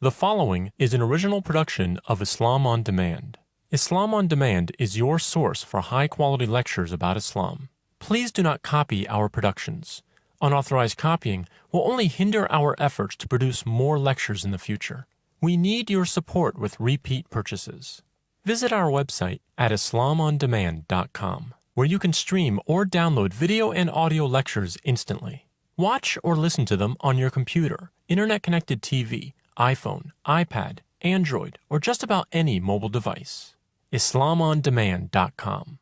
The following is an original production of Islam on Demand. Islam on Demand is your source for high-quality lectures about Islam. Please do not copy our productions. Unauthorized copying will only hinder our efforts to produce more lectures in the future. We need your support with repeat purchases. Visit our website at islamondemand.com, where you can stream or download video and audio lectures instantly. Watch or listen to them on your computer, internet-connected TV, iPhone, iPad, Android, or just about any mobile device. islamondemand.com.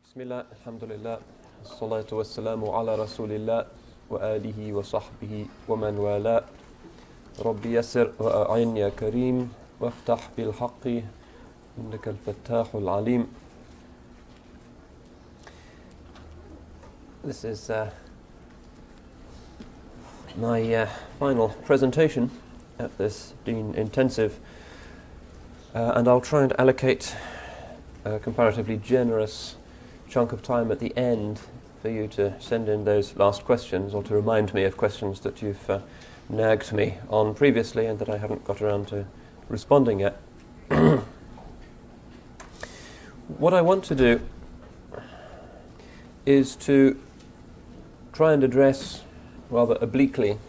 Bismillah, alhamdulillah, as-salatu was-salamu ala rasulillah, wa alihi wa sahbihi wa man wala. Rabbi yassir wa a'in ya kareem, waftah bil haqqi, innaka al-fattahul alim. This is my final presentation at this Deen Intensive, and I'll try and allocate a comparatively generous chunk of time at the end for you to send in those last questions, or to remind me of questions that you've nagged me on previously and that I haven't got around to responding yet. What I want to do is to try and address rather obliquely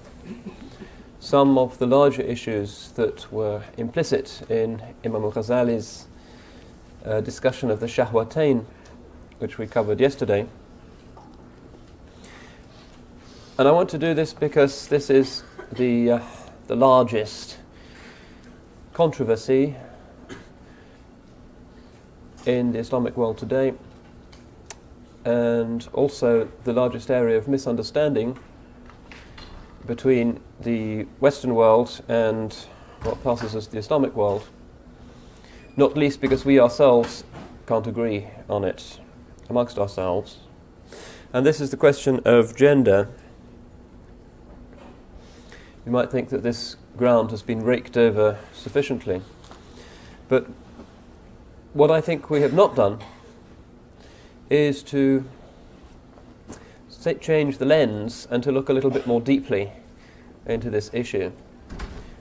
some of the larger issues that were implicit in Imam al-Ghazali's discussion of the Shahwatain, which we covered yesterday. And I want to do this because this is the largest controversy in the Islamic world today, and also the largest area of misunderstanding between the Western world and what passes as the Islamic world, not least because we ourselves can't agree on it amongst ourselves. And this is the question of gender. You might think that this ground has been raked over sufficiently, but what I think we have not done is to change the lens and to look a little bit more deeply into this issue,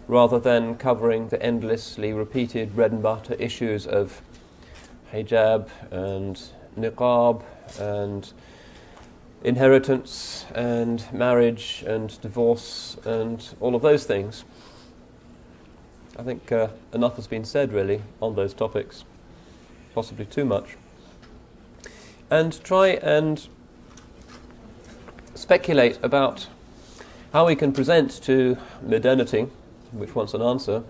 rather than covering the endlessly repeated bread and butter issues of hijab and niqab and inheritance and marriage and divorce and all of those things. I think enough has been said really on those topics, possibly too much, and try and speculate about how we can present to modernity, which wants an answer,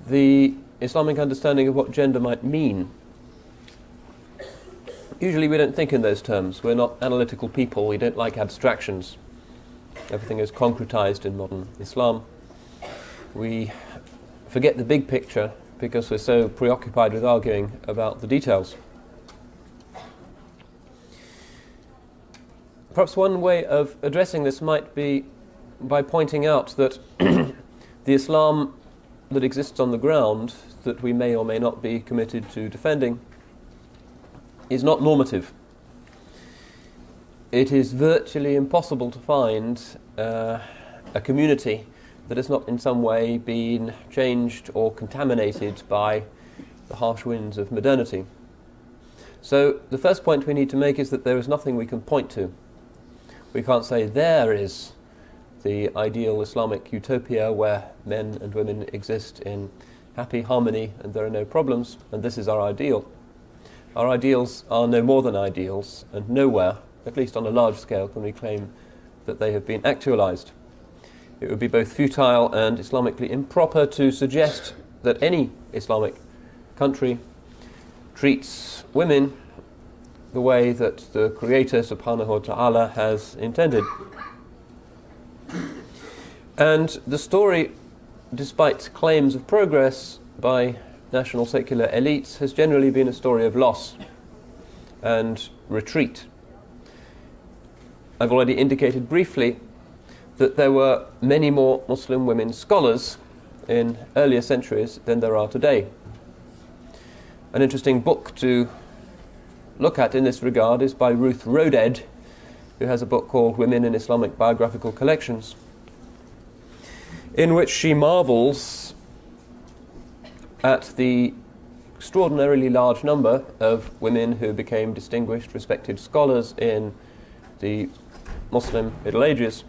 the Islamic understanding of what gender might mean. Usually we don't think in those terms. We're not analytical people. We don't like abstractions. Everything is concretized in modern Islam. We forget the big picture because we're so preoccupied with arguing about the details. Perhaps one way of addressing this might be by pointing out that the Islam that exists on the ground, that we may or may not be committed to defending, is not normative. It is virtually impossible to find a community that has not in some way been changed or contaminated by the harsh winds of modernity. So the first point we need to make is that there is nothing we can point to. We can't say there is the ideal Islamic utopia where men and women exist in happy harmony and there are no problems, and this is our ideal. Our ideals are no more than ideals, and nowhere, at least on a large scale, can we claim that they have been actualized. It would be both futile and Islamically improper to suggest that any Islamic country treats women the way that the Creator subhanahu wa ta'ala has intended. And the story, despite claims of progress by national secular elites, has generally been a story of loss and retreat. I've already indicated briefly that there were many more Muslim women scholars in earlier centuries than there are today. An interesting book to look at in this regard is by Ruth Roded, who has a book called Women in Islamic Biographical Collections. in which she marvels at the extraordinarily large number of women who became distinguished, respected scholars in the Muslim Middle Ages,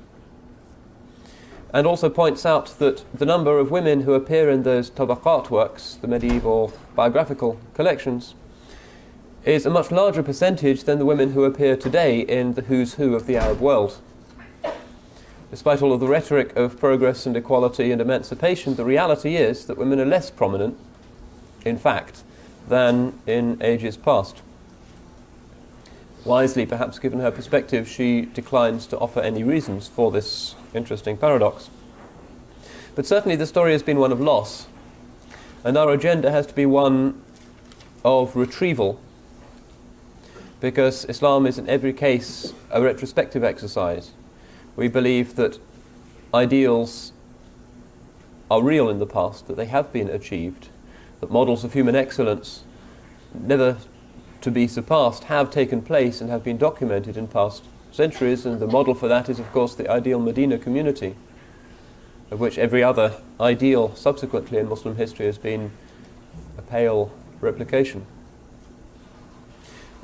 and also points out that the number of women who appear in those tabaqat works, the medieval biographical collections, is a much larger percentage than the women who appear today in the who's who of the Arab world. Despite all of the rhetoric of progress and equality and emancipation, the reality is that women are less prominent, in fact, than in ages past. Wisely, perhaps given her perspective, she declines to offer any reasons for this interesting paradox. But certainly the story has been one of loss, and our agenda has to be one of retrieval, because Islam is in every case a retrospective exercise. We believe that ideals are real in the past, that they have been achieved, that models of human excellence, never to be surpassed, have taken place and have been documented in past centuries, and the model for that is, of course, the ideal Medina community, of which every other ideal subsequently in Muslim history has been a pale replication.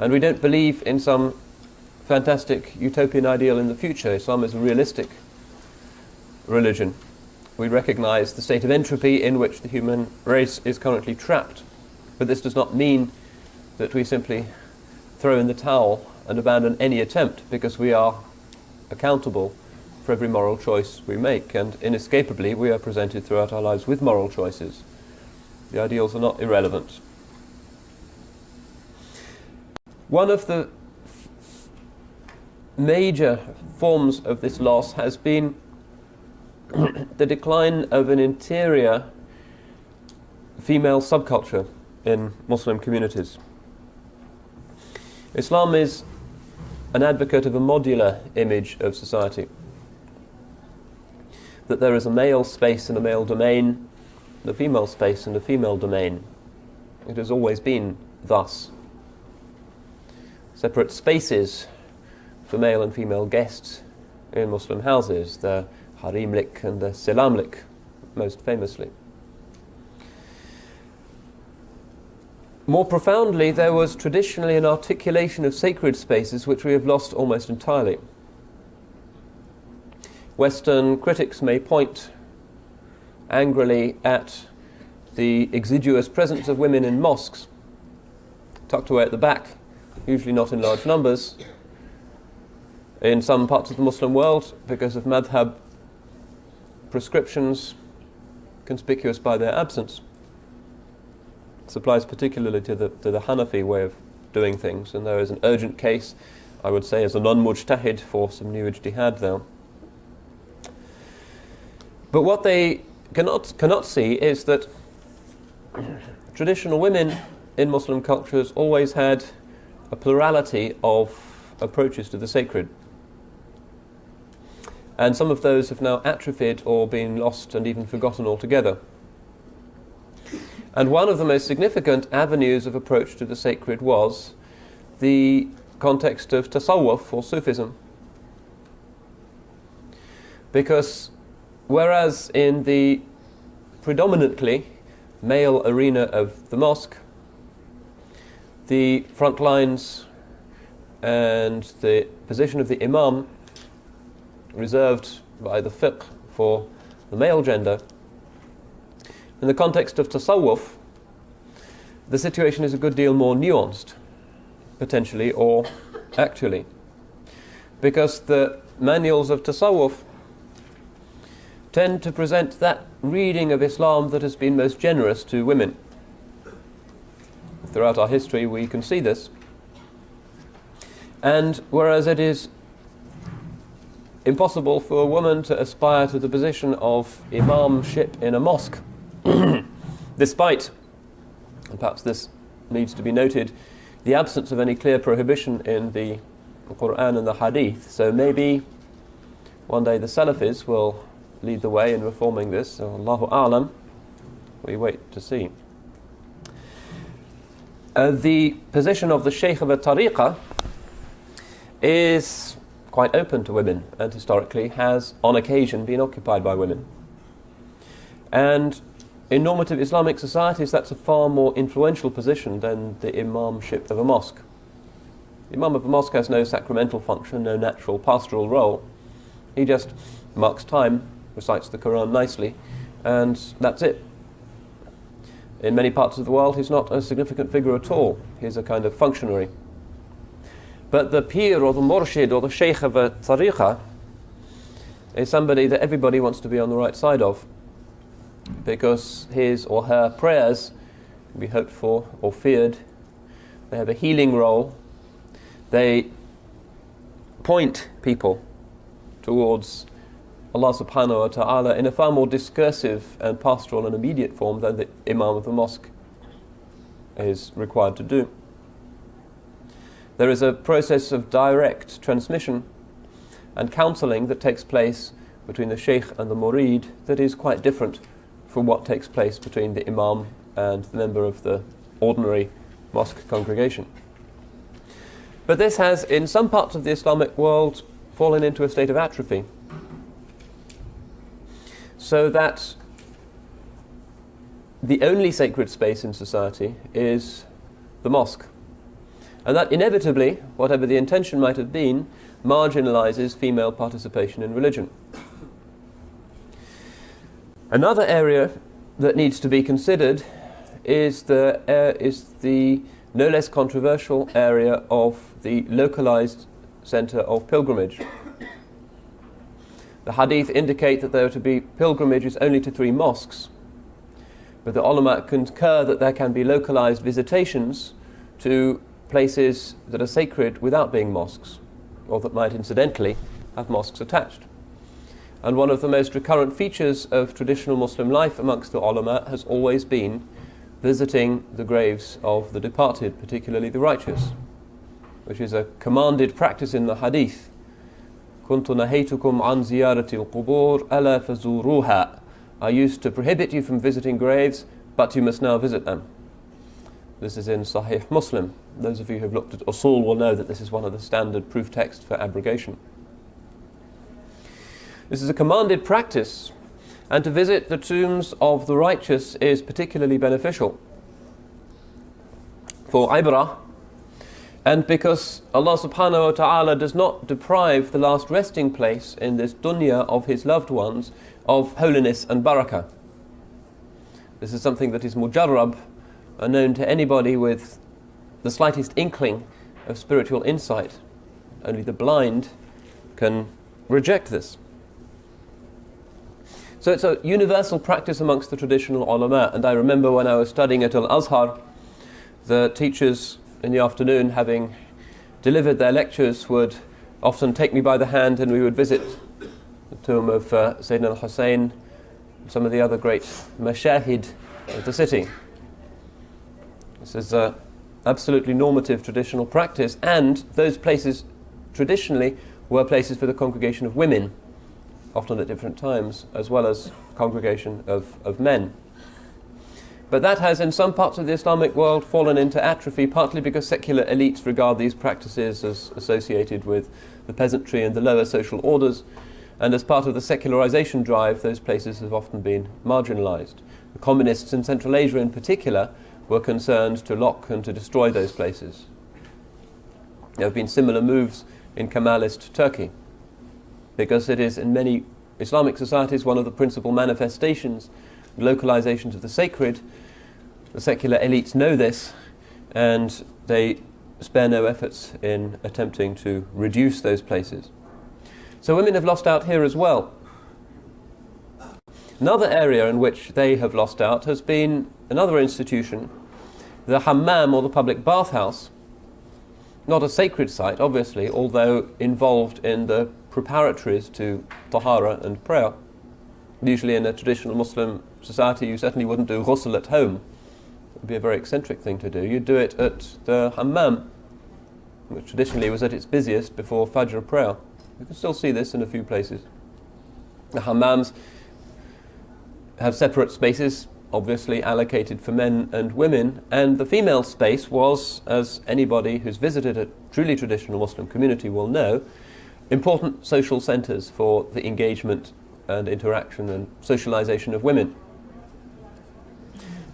And we don't believe in some fantastic utopian ideal in the future. Islam is a realistic religion. We recognize the state of entropy in which the human race is currently trapped. But this does not mean that we simply throw in the towel and abandon any attempt, because we are accountable for every moral choice we make, and inescapably we are presented throughout our lives with moral choices. The ideals are not irrelevant. One of the major forms of this loss has been the decline of an interior female subculture in Muslim communities. Islam is an advocate of a modular image of society, that there is a male space and a male domain, and a female space and a female domain. It has always been thus. Separate spaces for male and female guests in Muslim houses, the harimlik and the selamlik, most famously. More profoundly, there was traditionally an articulation of sacred spaces which we have lost almost entirely. Western critics may point angrily at the exiguous presence of women in mosques, tucked away at the back, usually not in large numbers, in some parts of the Muslim world because of madhab prescriptions conspicuous by their absence. This applies particularly to the Hanafi way of doing things, and there is an urgent case, I would say, as a non-mujtahid for some new ijtihad there. But what they cannot see is that traditional women in Muslim cultures always had a plurality of approaches to the sacred. And some of those have now atrophied or been lost and even forgotten altogether. And one of the most significant avenues of approach to the sacred was the context of tasawwuf or Sufism. Because whereas in the predominantly male arena of the mosque, the front lines and the position of the imam reserved by the fiqh for the male gender, in the context of tasawwuf, the situation is a good deal more nuanced, potentially or actually, because the manuals of tasawwuf tend to present that reading of Islam that has been most generous to women. Throughout our history we can see this. And whereas it is impossible for a woman to aspire to the position of imamship in a mosque, despite, and perhaps this needs to be noted, the absence of any clear prohibition in the Quran and the Hadith. So maybe one day the Salafis will lead the way in reforming this. So Allahu A'lam, we wait to see. The position of the Shaykh of a Tariqah is quite open to women, and historically has on occasion been occupied by women. And in normative Islamic societies, that's a far more influential position than the imamship of a mosque. The imam of a mosque has no sacramental function, no natural pastoral role. He just marks time, recites the Quran nicely, and that's it. In many parts of the world, he's not a significant figure at all. He's a kind of functionary. But the pir or the murshid or the sheikh of a tariqah is somebody that everybody wants to be on the right side of, because his or her prayers can be hoped for or feared. They have a healing role. They point people towards Allah subhanahu wa ta'ala in a far more discursive and pastoral and immediate form than the imam of the mosque is required to do. There is a process of direct transmission and counselling that takes place between the sheikh and the murid that is quite different from what takes place between the imam and the member of the ordinary mosque congregation. But this has, in some parts of the Islamic world, fallen into a state of atrophy, so that the only sacred space in society is the mosque. And that inevitably, whatever the intention might have been, marginalizes female participation in religion. Another area that needs to be considered is the no less controversial area of the localized center of pilgrimage. The hadith indicate that there are to be pilgrimages only to 3 mosques, but the ulama concur that there can be localized visitations to places that are sacred without being mosques, or that might incidentally have mosques attached. And one of the most recurrent features of traditional Muslim life amongst the ulama has always been visiting the graves of the departed, particularly the righteous, which is a commanded practice in the hadith. كُنْتُ نَهَيْتُكُمْ عَنْ زِيَارَةِ الْقُبُورِ أَلَا فَزُورُوهَا. I used to prohibit you from visiting graves, but you must now visit them. This is in Sahih Muslim. Those of you who have looked at Usul will know that this is one of the standard proof texts for abrogation. This is a commanded practice, and to visit the tombs of the righteous is particularly beneficial for ibrah, and because Allah subhanahu wa ta'ala does not deprive the last resting place in this dunya of his loved ones of holiness and barakah. This is something that is mujarrab, known to anybody with the slightest inkling of spiritual insight. Only the blind can reject this. So it's a universal practice amongst the traditional ulama, and I remember when I was studying at Al-Azhar, the teachers in the afternoon, having delivered their lectures, would often take me by the hand and we would visit the tomb of Sayyidina al-Hussein, some of the other great mashahid of the city. This is an absolutely normative traditional practice, and those places traditionally were places for the congregation of women, often at different times, as well as congregation of men. But that has, in some parts of the Islamic world, fallen into atrophy, partly because secular elites regard these practices as associated with the peasantry and the lower social orders, and as part of the secularization drive, those places have often been marginalized. The communists in Central Asia in particular were concerned to lock and to destroy those places. There have been similar moves in Kemalist Turkey, because it is in many Islamic societies one of the principal manifestations, localizations of the sacred. The secular elites know this, and they spare no efforts in attempting to reduce those places. So women have lost out here as well. Another area in which they have lost out has been another institution, the hammam, or the public bathhouse. Not a sacred site, obviously, although involved in the preparatories to tahara and prayer. Usually in a traditional Muslim society you certainly wouldn't do ghusl at home. It would be a very eccentric thing to do. You'd do it at the hammam, which traditionally was at its busiest before Fajr prayer. You can still see this in a few places. The hammams have separate spaces, obviously allocated for men and women, and the female space was, as anybody who's visited a truly traditional Muslim community will know, important social centres for the engagement and interaction and socialization of women.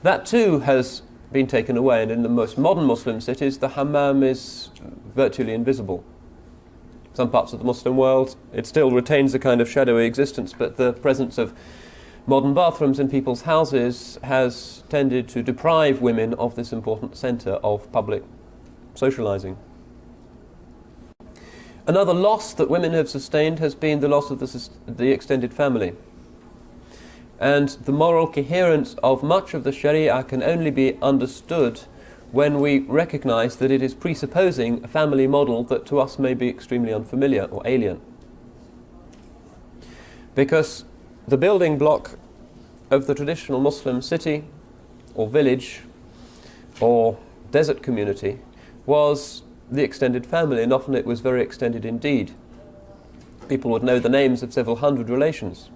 That too has been taken away, and in the most modern Muslim cities the hammam is virtually invisible. Some parts of the Muslim world it still retains a kind of shadowy existence, but the presence of modern bathrooms in people's houses has tended to deprive women of this important centre of public socialising. Another loss that women have sustained has been the loss of the extended family. And the moral coherence of much of the Sharia can only be understood when we recognise that it is presupposing a family model that to us may be extremely unfamiliar or alien. Because the building block of the traditional Muslim city or village or desert community was the extended family, and often it was very extended indeed. People would know the names of several hundred relations.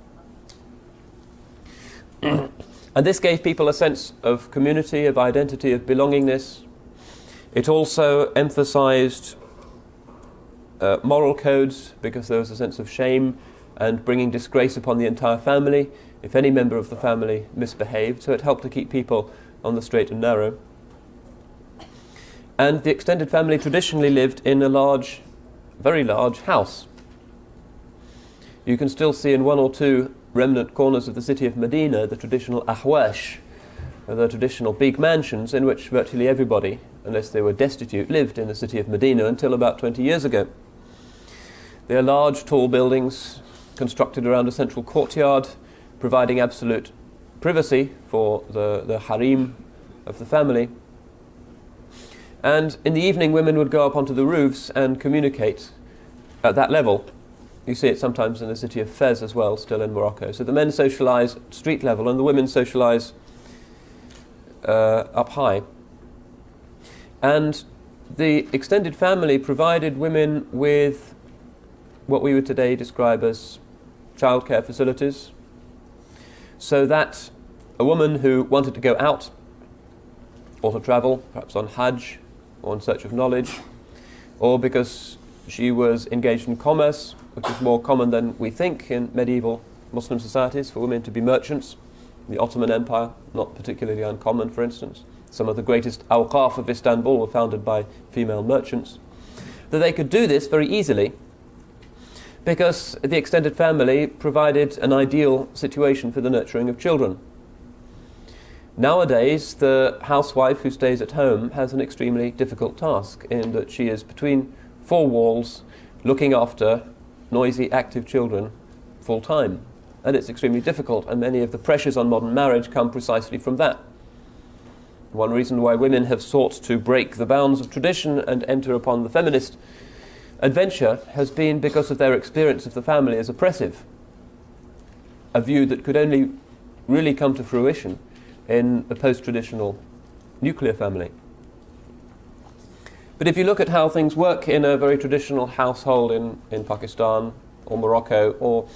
And this gave people a sense of community, of identity, of belongingness. It also emphasized moral codes, because there was a sense of shame and bringing disgrace upon the entire family if any member of the family misbehaved. So it helped to keep people on the straight and narrow. And the extended family traditionally lived in a large, very large house. You can still see in one or two remnant corners of the city of Medina the traditional ahwash, the traditional big mansions in which virtually everybody, unless they were destitute, lived in the city of Medina until about 20 years ago. They are large, tall buildings constructed around a central courtyard, providing absolute privacy for the harem of the family. And in the evening, women would go up onto the roofs and communicate at that level. You see it sometimes in the city of Fez as well, still in Morocco. So the men socialise at street level and the women socialise up high. And the extended family provided women with what we would today describe as childcare facilities, so that a woman who wanted to go out or to travel, perhaps on Hajj or in search of knowledge, or because she was engaged in commerce, which is more common than we think in medieval Muslim societies, for women to be merchants. The Ottoman Empire, not particularly uncommon, for instance. Some of the greatest awqaf of Istanbul were founded by female merchants. That they could do this very easily because the extended family provided an ideal situation for the nurturing of children. Nowadays, the housewife who stays at home has an extremely difficult task in that she is between four walls looking after noisy, active children full time. And it's extremely difficult, and many of the pressures on modern marriage come precisely from that. One reason why women have sought to break the bounds of tradition and enter upon the feminist adventure has been because of their experience of the family as oppressive, a view that could only really come to fruition in a post-traditional nuclear family. But if you look at how things work in a very traditional household in Pakistan or Morocco, or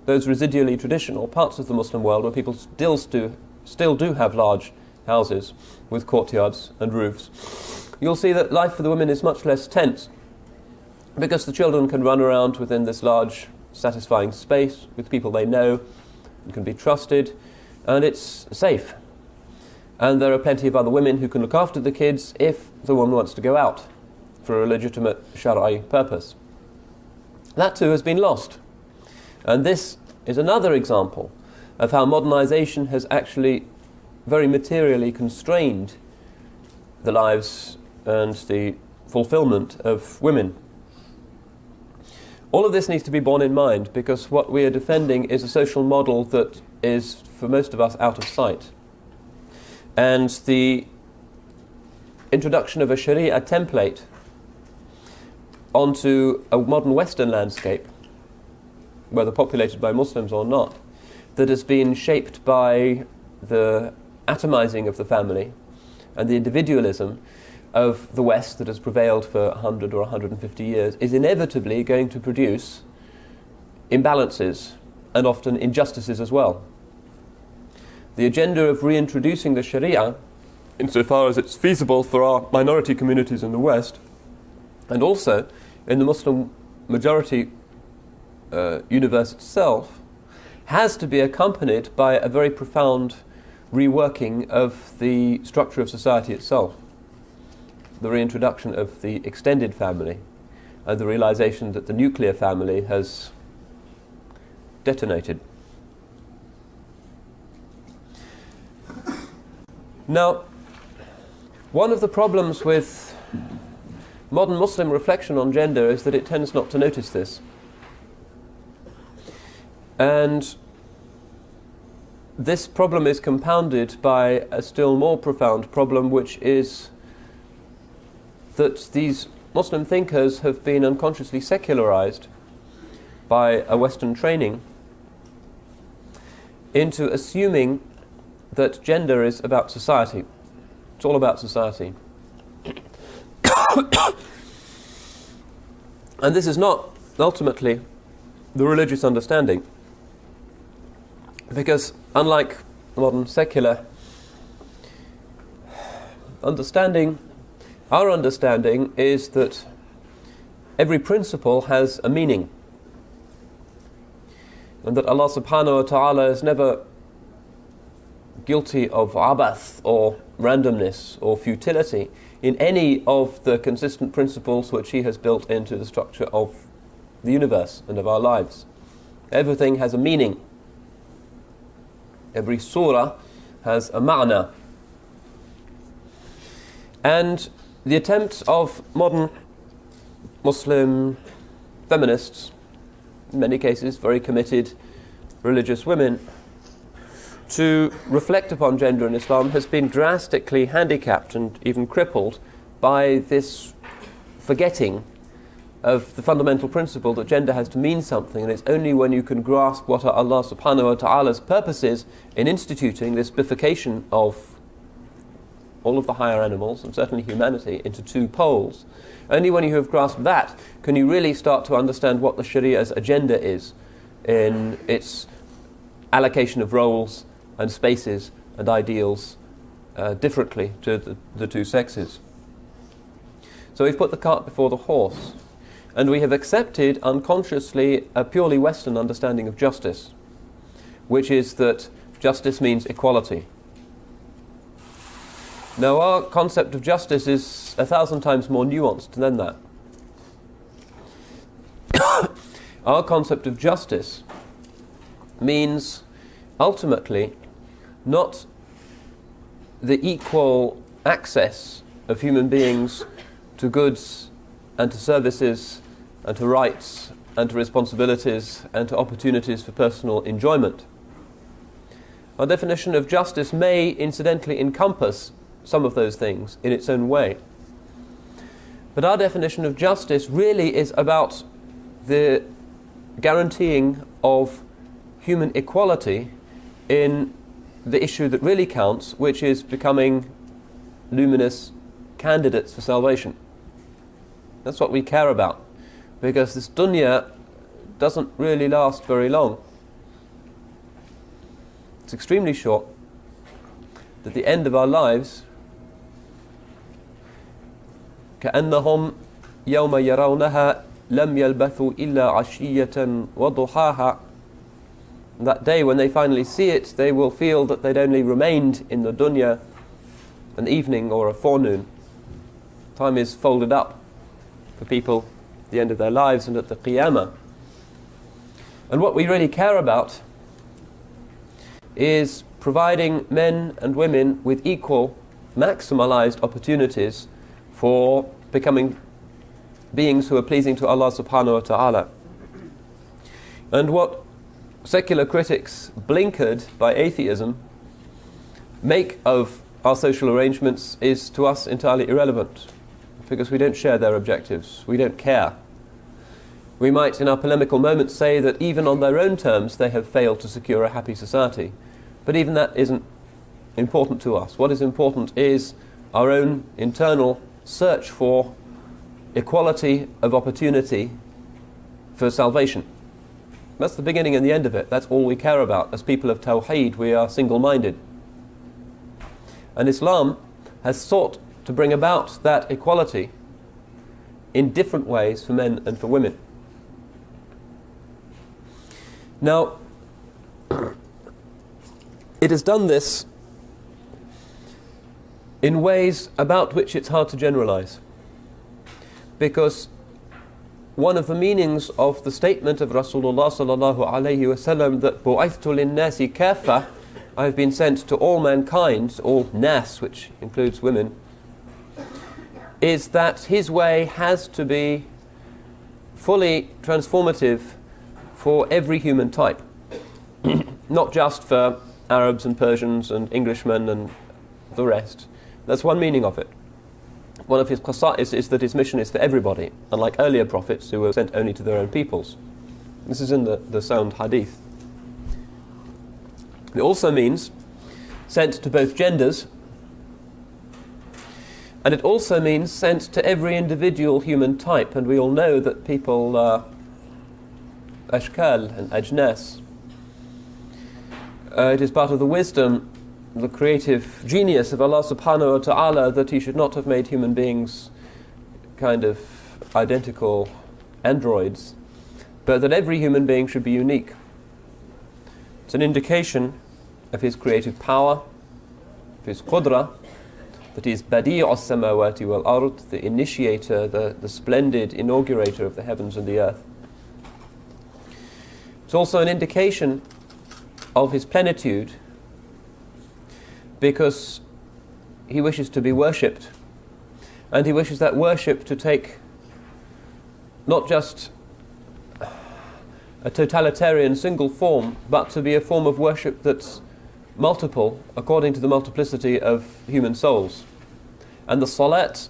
those residually traditional parts of the Muslim world where people still do have large houses with courtyards and roofs, you'll see that life for the women is much less tense, because the children can run around within this large, satisfying space with people they know and can be trusted, and it's safe. And there are plenty of other women who can look after the kids if the woman wants to go out for a legitimate Shari'i purpose. That too has been lost. And this is another example of how modernization has actually very materially constrained the lives and the fulfillment of women. All of this needs to be borne in mind, because what we are defending is a social model that is, for most of us, out of sight. And the introduction of a Sharia template onto a modern Western landscape, whether populated by Muslims or not, that has been shaped by the atomizing of the family and the individualism of the West that has prevailed for 100 or 150 years, is inevitably going to produce imbalances and often injustices as well. The agenda of reintroducing the Sharia, insofar as it's feasible for our minority communities in the West, and also in the Muslim majority universe itself, has to be accompanied by a very profound reworking of the structure of society itself, the reintroduction of the extended family, and the realization that the nuclear family has detonated. Now, one of the problems with modern Muslim reflection on gender is that it tends not to notice this. And this problem is compounded by a still more profound problem, which is that these Muslim thinkers have been unconsciously secularized by a Western training into assuming that gender is about society. It's all about society. And this is not ultimately the religious understanding, because unlike modern secular understanding, our understanding is that every principle has a meaning, and that Allah subhanahu wa ta'ala is never guilty of abath or randomness or futility in any of the consistent principles which He has built into the structure of the universe and of our lives. Everything has a meaning. Every surah has a ma'na. And the attempt of modern Muslim feminists, in many cases very committed religious women, to reflect upon gender in Islam has been drastically handicapped and even crippled by this forgetting of the fundamental principle that gender has to mean something, and it's only when you can grasp what are Allah subhanahu wa ta'ala's purposes in instituting this bifurcation of all of the higher animals, and certainly humanity, into two poles. Only when you have grasped that can you really start to understand what the Shariah's agenda is in its allocation of roles and spaces and ideals differently to the two sexes. So we've put the cart before the horse, and we have accepted unconsciously a purely Western understanding of justice, which is that justice means equality. Now, our concept of justice is 1,000 times more nuanced than that. Our concept of justice means ultimately not the equal access of human beings to goods and to services and to rights and to responsibilities and to opportunities for personal enjoyment. Our definition of justice may incidentally encompass some of those things in its own way. But our definition of justice really is about the guaranteeing of human equality in the issue that really counts, which is becoming luminous candidates for salvation. That's what we care about, because this dunya doesn't really last very long. It's extremely short. At the end of our lives, كأنهم يوم يرونها لم يلبثوا إلا عشية وضحاها. That day when they finally see it, they will feel that they'd only remained in the dunya an evening or a forenoon. Time is folded up for people at the end of their lives and at the Qiyamah. And what we really care about is providing men and women with equal, maximalized opportunities for becoming beings who are pleasing to Allah subhanahu wa ta'ala. And what secular critics, blinkered by atheism, make of our social arrangements is to us entirely irrelevant, because we don't share their objectives. We don't care. We might in our polemical moments say that even on their own terms they have failed to secure a happy society, but even that isn't important to us. What is important is our own internal search for equality of opportunity for salvation. That's the beginning and the end of it. That's all we care about. As people of Tawheed, we are single-minded. And Islam has sought to bring about that equality in different ways for men and for women. Now, it has done this in ways about which it's hard to generalize. Because one of the meanings of the statement of Rasulullah sallallahu alayhi wasallam that bu'ithtu lin-nasi kafa, I have been sent to all mankind, all nas, which includes women, is that his way has to be fully transformative for every human type. Not just for Arabs and Persians and Englishmen and the rest. That's one meaning of it. One of his qasa'is is that his mission is for everybody, unlike earlier prophets who were sent only to their own peoples. This is in the sound hadith. It also means sent to both genders, and it also means sent to every individual human type, and we all know that people ashkal and ajnas. It is part of the wisdom, the creative genius of Allah subhanahu wa ta'ala that he should not have made human beings kind of identical androids, but that every human being should be unique. It's an indication of his creative power, of his qudra, that he is badi'u as-samawati wal ard, the initiator, the splendid inaugurator of the heavens and the earth. It's also an indication of his plenitude, because he wishes to be worshipped, and he wishes that worship to take not just a totalitarian single form, but to be a form of worship that's multiple according to the multiplicity of human souls. And the salat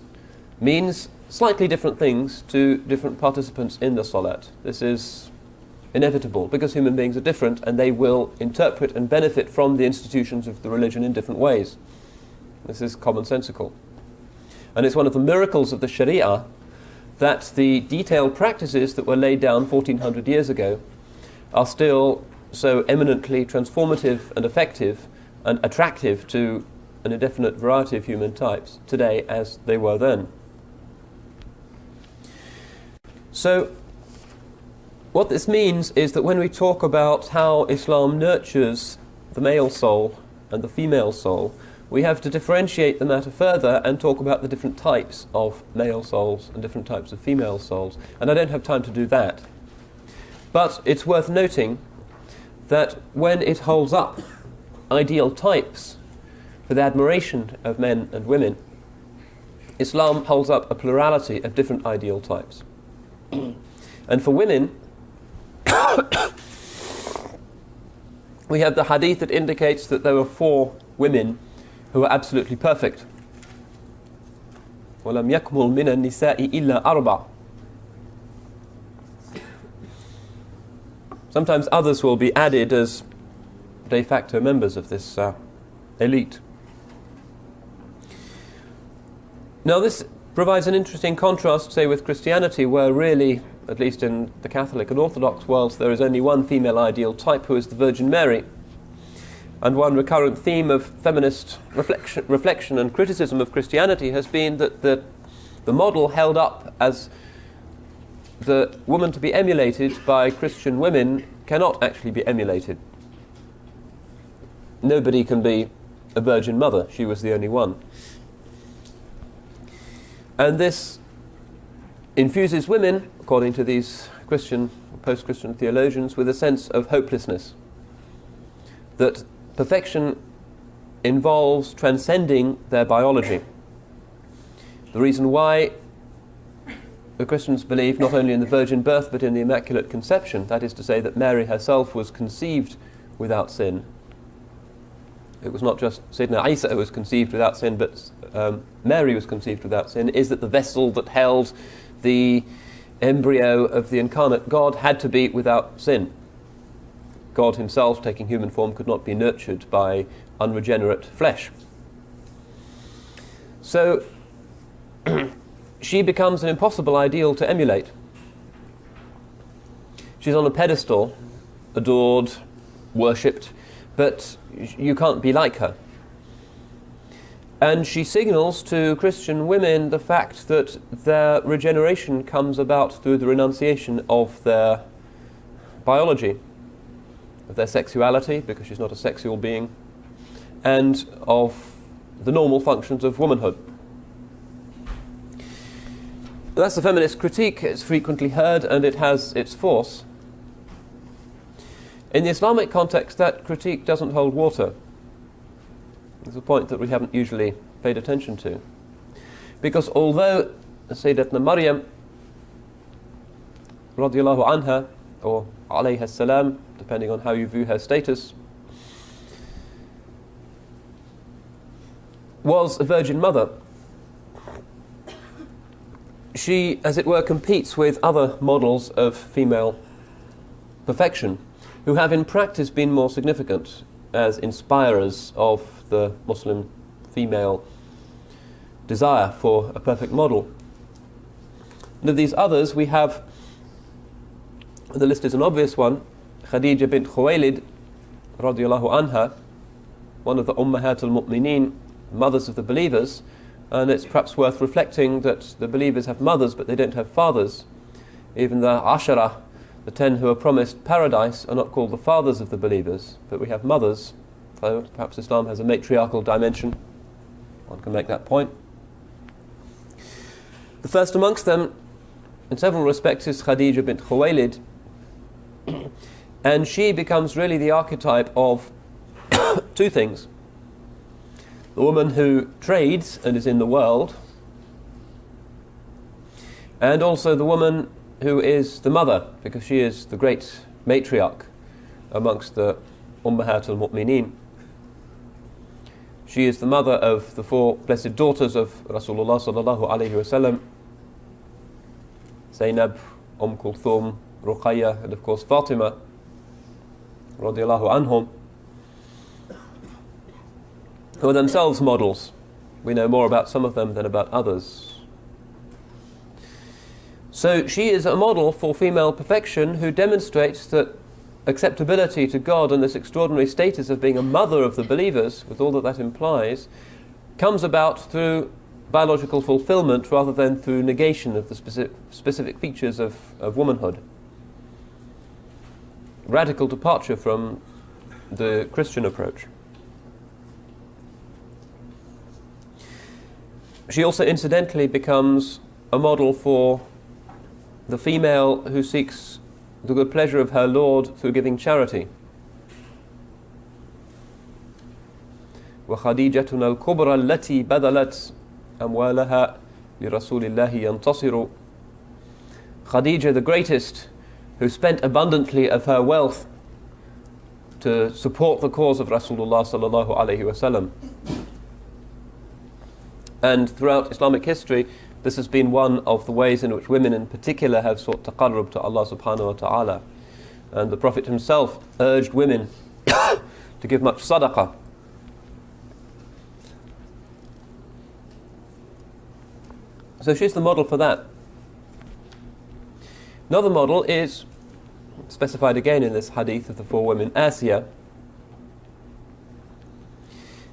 means slightly different things to different participants in the salat. This is inevitable, because human beings are different and they will interpret and benefit from the institutions of the religion in different ways. This is commonsensical. And it's one of the miracles of the Sharia that the detailed practices that were laid down 1400 years ago are still so eminently transformative and effective and attractive to an indefinite variety of human types today as they were then. So, what this means is that when we talk about how Islam nurtures the male soul and the female soul, we have to differentiate the matter further and talk about the different types of male souls and different types of female souls. And I don't have time to do that. But it's worth noting that when it holds up ideal types for the admiration of men and women, Islam holds up a plurality of different ideal types. And for women, we have the hadith that indicates that there were 4 women who were absolutely perfect. وَلَمْ يَكْمُلْ مِنَ النِّسَاءِ إِلَّا أَرْبَعٍ. Sometimes others will be added as de facto members of this elite. Now this provides an interesting contrast, say, with Christianity, where really, at least in the Catholic and Orthodox worlds, there is only one female ideal type, who is the Virgin Mary. And one recurrent theme of feminist reflection and criticism of Christianity has been that the model held up as the woman to be emulated by Christian women cannot actually be emulated. Nobody can be a virgin mother. She was the only one. And this infuses women, according to these Christian, post-Christian theologians, with a sense of hopelessness. That perfection involves transcending their biology. The reason why the Christians believe not only in the virgin birth but in the Immaculate Conception, that is to say that Mary herself was conceived without sin. It was not just Sayyidina Isa who was conceived without sin, but Mary was conceived without sin, is that the vessel that held the embryo of the incarnate God had to be without sin. God himself, taking human form, could not be nurtured by unregenerate flesh. So she becomes an impossible ideal to emulate. She's on a pedestal, adored, worshipped, but you can't be like her. And she signals to Christian women the fact that their regeneration comes about through the renunciation of their biology, of their sexuality, because she's not a sexual being, and of the normal functions of womanhood. That's the feminist critique. It's frequently heard and it has its force. In the Islamic context, that critique doesn't hold water. It's a point that we haven't usually paid attention to. Because although Sayyidatna Maryam radiallahu anha, or alayha salam, depending on how you view her status, was a virgin mother, she, as it were, competes with other models of female perfection who have in practice been more significant as inspirers of the Muslim female desire for a perfect model. And of these others we have, the list is an obvious one, Khadija bint Khuwaylid radiallahu anha, one of the Ummahat al-Mu'mineen, mothers of the believers, and it's perhaps worth reflecting that the believers have mothers but they don't have fathers. Even the Ashara, the 10 who are promised paradise, are not called the fathers of the believers, but we have mothers. So perhaps Islam has a matriarchal dimension. One can make that point. The first amongst them, in several respects, is Khadija bint Khuwaylid, and she becomes really the archetype of two things. The woman who trades and is in the world, and also the woman who is the mother, because she is the great matriarch amongst the Ummahat al-Mu'mineen. She is the mother of the 4 blessed daughters of Rasulullah sallallahu alayhi wa sallam, Zainab, Kulthum, Ruqayya, and of course Fatima radiallahu anhum, who are themselves models. We know more about some of them than about others. So she is a model for female perfection who demonstrates that acceptability to God and this extraordinary status of being a mother of the believers, with all that that implies, comes about through biological fulfillment rather than through negation of the specific features of womanhood. Radical departure from the Christian approach. She also incidentally becomes a model for the female who seeks the good pleasure of her Lord through giving charity. وَخَدِيجَةُنَا الْكُبْرَى الَّتِي بَذَلَتْ أَمْوَالَهَا لِرَسُولِ اللَّهِ يَنْتَصِرُ. Khadija, the greatest, who spent abundantly of her wealth to support the cause of Rasulullah sallallahu alayhi wa sallam. And throughout Islamic history, this has been one of the ways in which women in particular have sought taqarrub to Allah subhanahu wa ta'ala. And the Prophet himself urged women to give much sadaqah. So she's the model for that. Another model is specified again in this hadith of the 4 women, Asiya.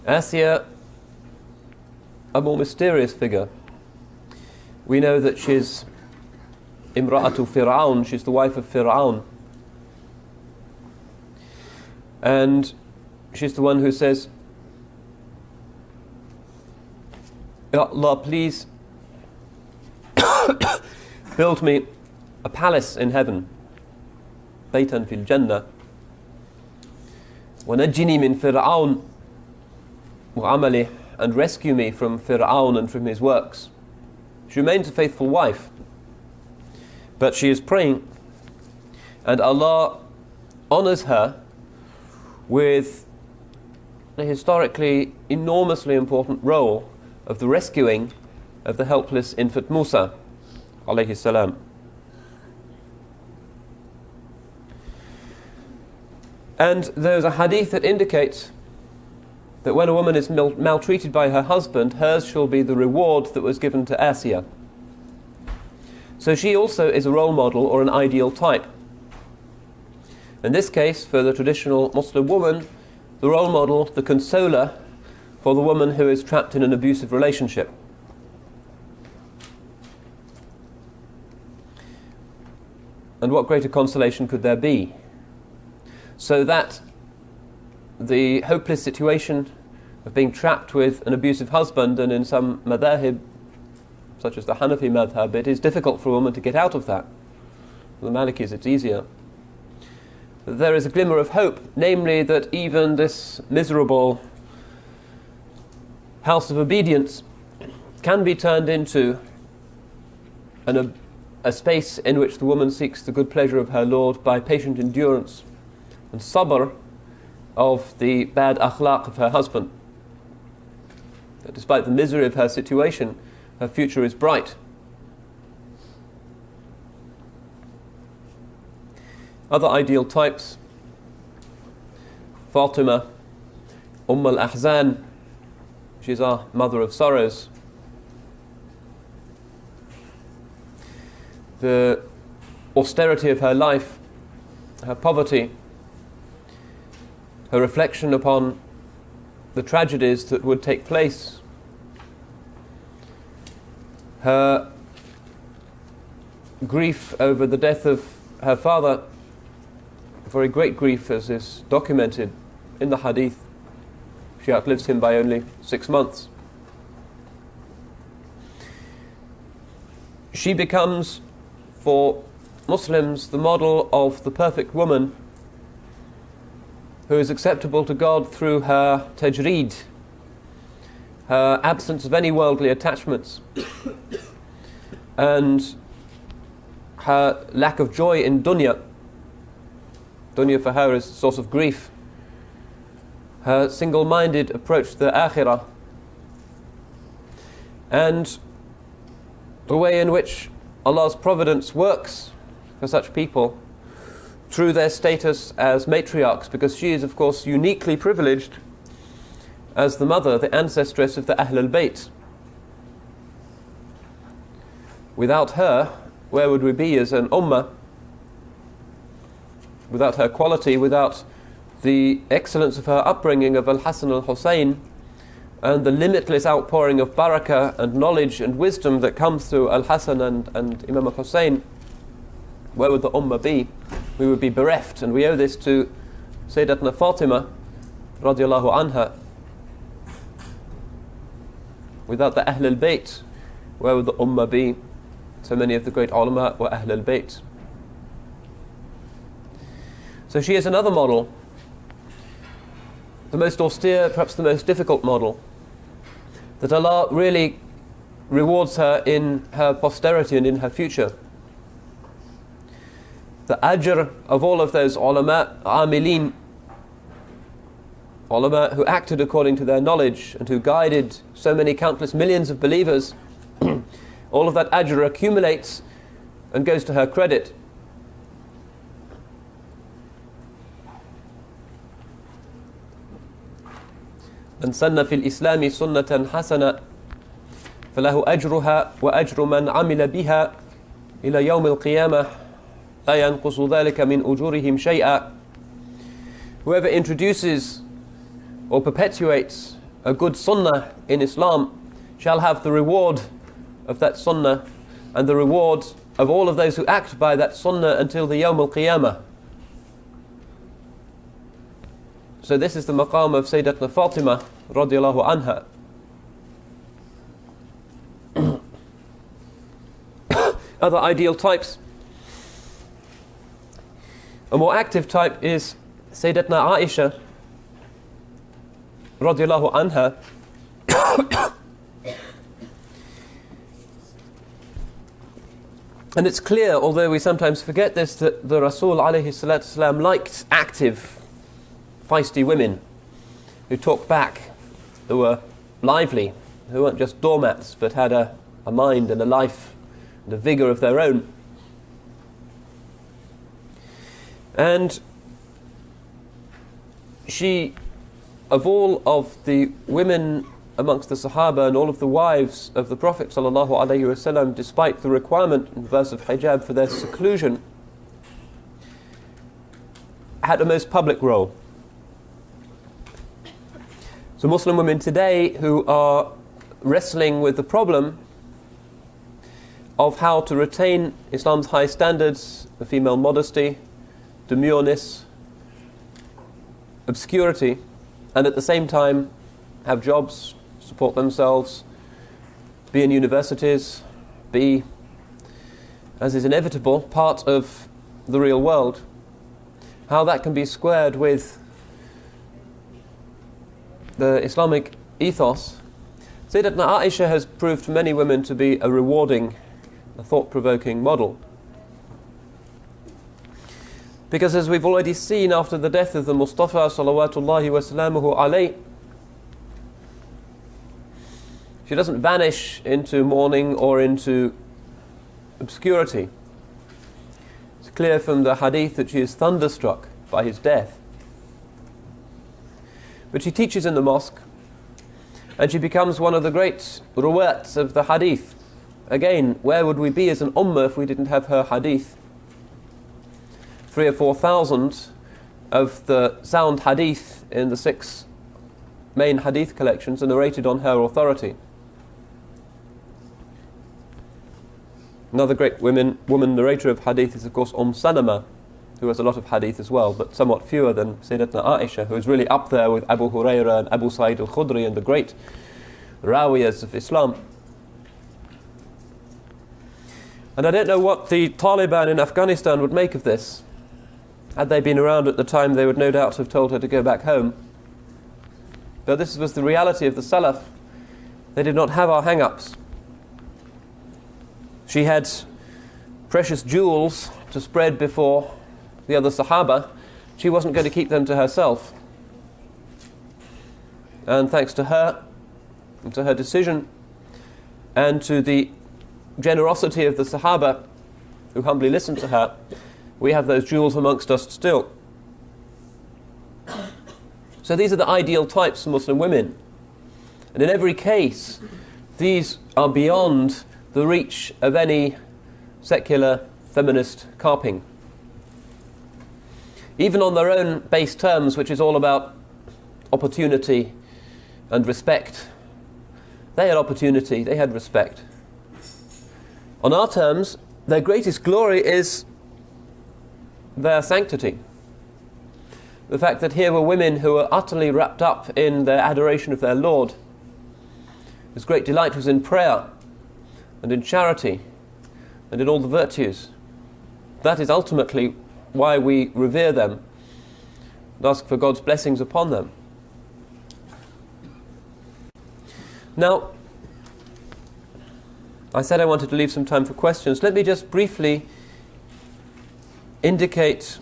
Asiya, a more mysterious figure. We know that she's Imra'atu Fir'aun, she's the wife of Fir'aun. And she's the one who says, Ya Allah, please build me a palace in heaven, Baytan fil Jannah, wa najjini min Fir'aun wa amalih, and rescue me from Fir'aun and from his works. She remains a faithful wife, but she is praying, and Allah honors her with a historically enormously important role of the rescuing of the helpless infant Musa alayhi salam. And there's a hadith that indicates that when a woman is maltreated by her husband, hers shall be the reward that was given to Asiya. So she also is a role model or an ideal type. In this case, for the traditional Muslim woman, the role model, the consoler for the woman who is trapped in an abusive relationship. And what greater consolation could there be? So that the hopeless situation of being trapped with an abusive husband, and in some madhahib, such as the Hanafi madhab, it is difficult for a woman to get out of that. For the Malikis it's easier. But there is a glimmer of hope, namely that even this miserable house of obedience can be turned into a space in which the woman seeks the good pleasure of her Lord by patient endurance and sabr of the bad akhlaq of her husband. That despite the misery of her situation, her future is bright. Other ideal types: Fatima, al-Ahzan, she's our mother of sorrows. The austerity of her life, her poverty, her reflection upon the tragedies that would take place, her grief over the death of her father, a very great grief as is documented in the hadith. She outlives him by only 6 months. She becomes, for Muslims, the model of the perfect woman who is acceptable to God through her tajreed, her absence of any worldly attachments, and her lack of joy in dunya. Dunya for her is a source of grief. Her single-minded approach to the akhirah, and the way in which Allah's providence works for such people through their status as matriarchs, because she is, of course, uniquely privileged as the mother, the ancestress of the Ahl al-Bayt. Without her, where would we be as an ummah? Without her quality, without the excellence of her upbringing of Al-Hasan al-Hussein, and the limitless outpouring of barakah and knowledge and wisdom that comes through Al-Hasan and Imam al-Hussein, where would the ummah be? We would be bereft, and we owe this to Sayyidatna Fatima radiallahu anha. Without the Ahl al-Bayt, where would the ummah be? So many of the great ulama were Ahl al-Bayt. So she is another model, the most austere, perhaps the most difficult model, that Allah really rewards her in her posterity and in her future. The ajr of all of those ulama, amilin, ulama who acted according to their knowledge and who guided so many countless millions of believers, all of that ajr accumulates and goes to her credit. من سن في الإسلام سنة حسنة فله أجرها وأجر من عمل بها إلى يوم القيامة لا ينقص ذلك من أجورهم شيئا. Whoever introduces or perpetuates a good sunnah in Islam shall have the reward of that sunnah and the reward of all of those who act by that sunnah until the Yawm al-Qiyamah. So this is the maqam of Sayyidatna Fatima radiallahu anha. Other ideal types. A more active type is Sayyidatna Aisha radiallahu anha. And it's clear, although we sometimes forget this, that the Rasul alayhi salatu wasalam liked active, feisty women who talked back, who were lively, who weren't just doormats but had a mind and a life and a vigour of their own. And she, of all of the women amongst the Sahaba and all of the wives of the Prophet ﷺ, despite the requirement in the verse of hijab for their seclusion, had a most public role. So Muslim women today who are wrestling with the problem of how to retain Islam's high standards of female modesty, demureness, obscurity, and at the same time have jobs, support themselves, be in universities, be, as is inevitable, part of the real world. How that can be squared with the Islamic ethos. Sayyidatna Aisha has proved for many women to be a rewarding, a thought-provoking model. Because as we've already seen after the death of the Mustafa salawatullahi wa salamuhu alayh, she doesn't vanish into mourning or into obscurity. It's clear from the hadith that she is thunderstruck by his death. But she teaches in the mosque, and she becomes one of the great ruwats of the hadith. Again, where would we be as an ummah if we didn't have her hadith? 3,000 or 4,000 of the sound hadith in the 6 main hadith collections are narrated on her authority. Another great woman narrator of hadith is of course Salama, who has a lot of hadith as well, but somewhat fewer than Sayyidatna Aisha, who is really up there with Abu Hurairah and Abu Sa'id al-Khudri and the great rawiyas of Islam. And I don't know what the Taliban in Afghanistan would make of this. Had they been around at the time, they would no doubt have told her to go back home. But this was the reality of the Salaf. They did not have our hang-ups. She had precious jewels to spread before the other Sahaba. She wasn't going to keep them to herself. And thanks to her, and to her decision, and to the generosity of the Sahaba who humbly listened to her, we have those jewels amongst us still. So these are the ideal types for Muslim women. And in every case, these are beyond the reach of any secular feminist carping. Even on their own base terms, which is all about opportunity and respect, they had opportunity, they had respect. On our terms, their greatest glory is their sanctity. The fact that here were women who were utterly wrapped up in their adoration of their Lord, whose great delight was in prayer and in charity and in all the virtues. That is ultimately why we revere them and ask for God's blessings upon them. Now, I said I wanted to leave some time for questions. Let me just briefly indicate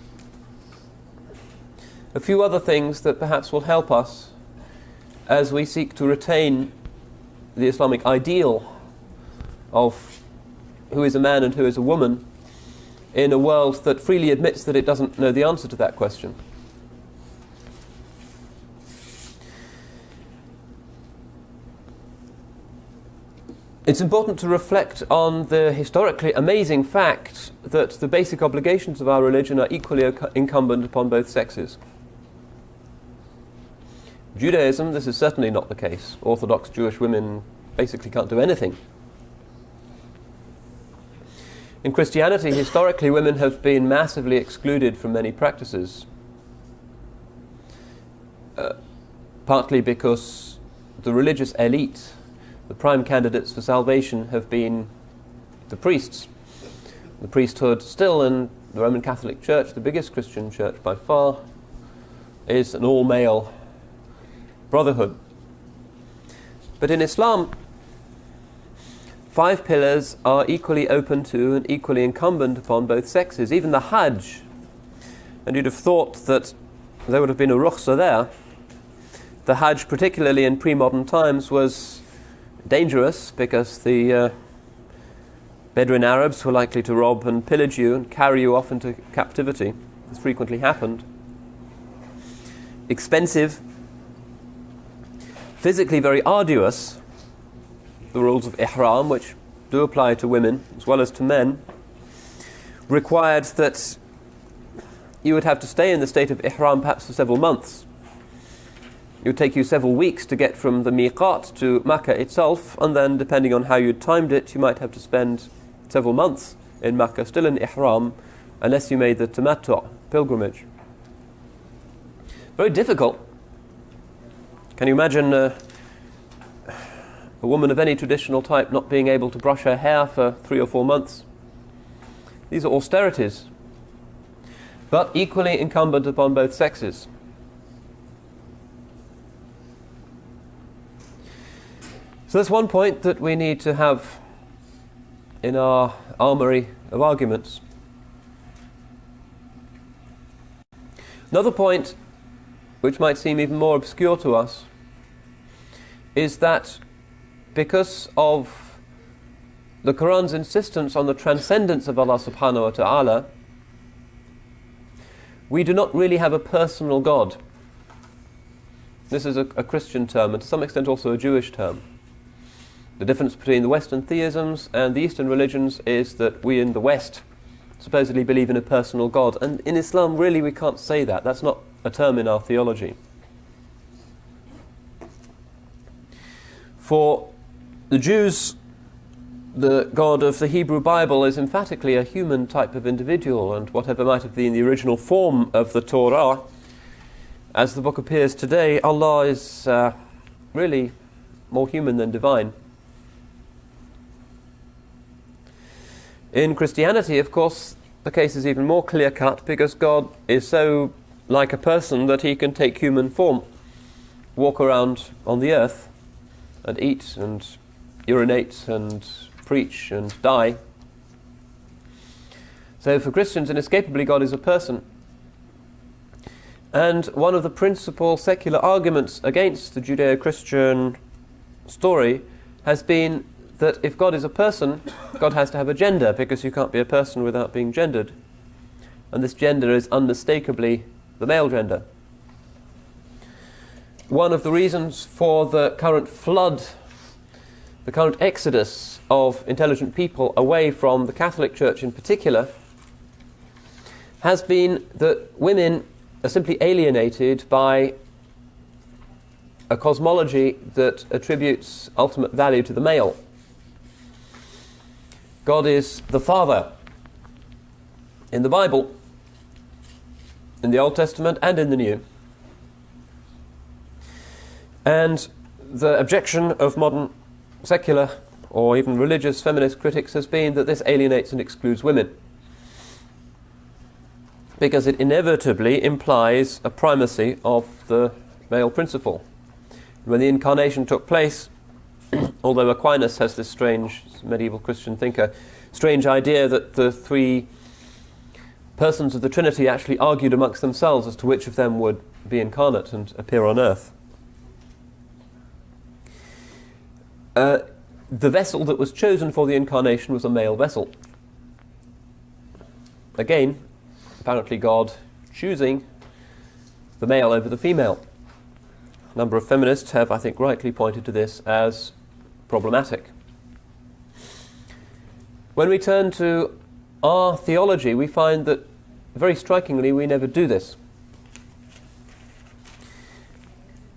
a few other things that perhaps will help us as we seek to retain the Islamic ideal of who is a man and who is a woman in a world that freely admits that it doesn't know the answer to that question. It's important to reflect on the historically amazing fact that the basic obligations of our religion are equally incumbent upon both sexes. Judaism, this is certainly not the case. Orthodox Jewish women basically can't do anything. In Christianity, historically, women have been massively excluded from many practices. Partly because the religious elite, the prime candidates for salvation, have been the priests. The priesthood, still in the Roman Catholic Church, the biggest Christian church by far, is an all-male brotherhood. But in Islam, 5 pillars are equally open to and equally incumbent upon both sexes. Even the Hajj, and you'd have thought that there would have been a rukhsah there. The Hajj, particularly in pre-modern times, was dangerous because the Bedouin Arabs were likely to rob and pillage you and carry you off into captivity. This frequently happened. Expensive, physically very arduous. The rules of ihram, which do apply to women as well as to men, required that you would have to stay in the state of ihram perhaps for several months. It would take you several weeks to get from the miqat to Makkah itself, and then depending on how you timed it, you might have to spend several months in Makkah, still in ihram, unless you made the tamattu' pilgrimage. Very difficult. Can you imagine a woman of any traditional type not being able to brush her hair for 3 or 4 months. These are austerities, but equally incumbent upon both sexes. So that's one point that we need to have in our armoury of arguments. Another point, which might seem even more obscure to us, is that because of the Quran's insistence on the transcendence of Allah subhanahu wa ta'ala, we do not really have a personal God. This is a Christian term, and to some extent also a Jewish term. The difference between the Western theisms and the Eastern religions is that we in the West supposedly believe in a personal God, and in Islam really we can't say that. That's not a term in our theology. For the Jews, the God of the Hebrew Bible is emphatically a human type of individual, and whatever might have been the original form of the Torah, as the book appears today, Allah is really more human than divine. In Christianity, of course, the case is even more clear-cut, because God is so like a person that he can take human form, walk around on the earth, and eat and urinate and preach and die. So for Christians, inescapably God is a person. And one of the principal secular arguments against the Judeo-Christian story has been that if God is a person, God has to have a gender, because you can't be a person without being gendered. And this gender is unmistakably the male gender. One of the reasons for the current flood, the current exodus of intelligent people away from the Catholic Church in particular, has been that women are simply alienated by a cosmology that attributes ultimate value to the male. God is the Father in the Bible, in the Old Testament and in the New. And the objection of modern secular or even religious feminist critics has been that this alienates and excludes women, because it inevitably implies a primacy of the male principle. When the incarnation took place, although Aquinas has this strange, medieval Christian thinker, strange idea that the three persons of the Trinity actually argued amongst themselves as to which of them would be incarnate and appear on earth. The vessel that was chosen for the incarnation was a male vessel. Again, apparently God choosing the male over the female. A number of feminists have, I think, rightly pointed to this as problematic. When we turn to our theology, we find that, very strikingly, we never do this.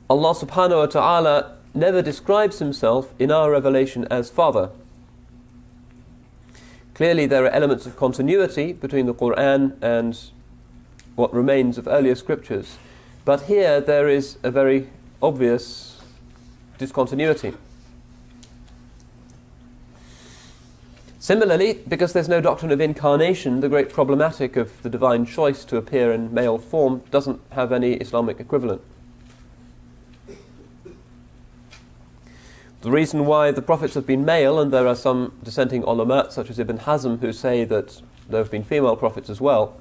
Allah subhanahu wa ta'ala never describes himself in our revelation as Father. Clearly there are elements of continuity between the Quran and what remains of earlier scriptures, but here there is a very obvious discontinuity. Similarly, because there's no doctrine of incarnation, the great problematic of the divine choice to appear in male form doesn't have any Islamic equivalent. The reason why the prophets have been male, and there are some dissenting ulama, such as Ibn Hazm, who say that there have been female prophets as well.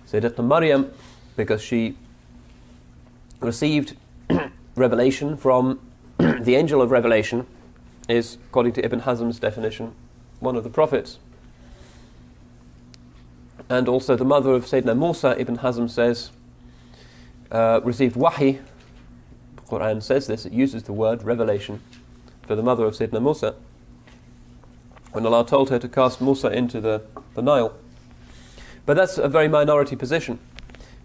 Sayyidatna Maryam, because she received revelation from the angel of revelation, is, according to Ibn Hazm's definition, one of the prophets. And also the mother of Sayyidina Musa, Ibn Hazm says, received wahi. The Quran says this, it uses the word revelation for the mother of Sayyidina Musa, when Allah told her to cast Musa into the Nile. But that's a very minority position,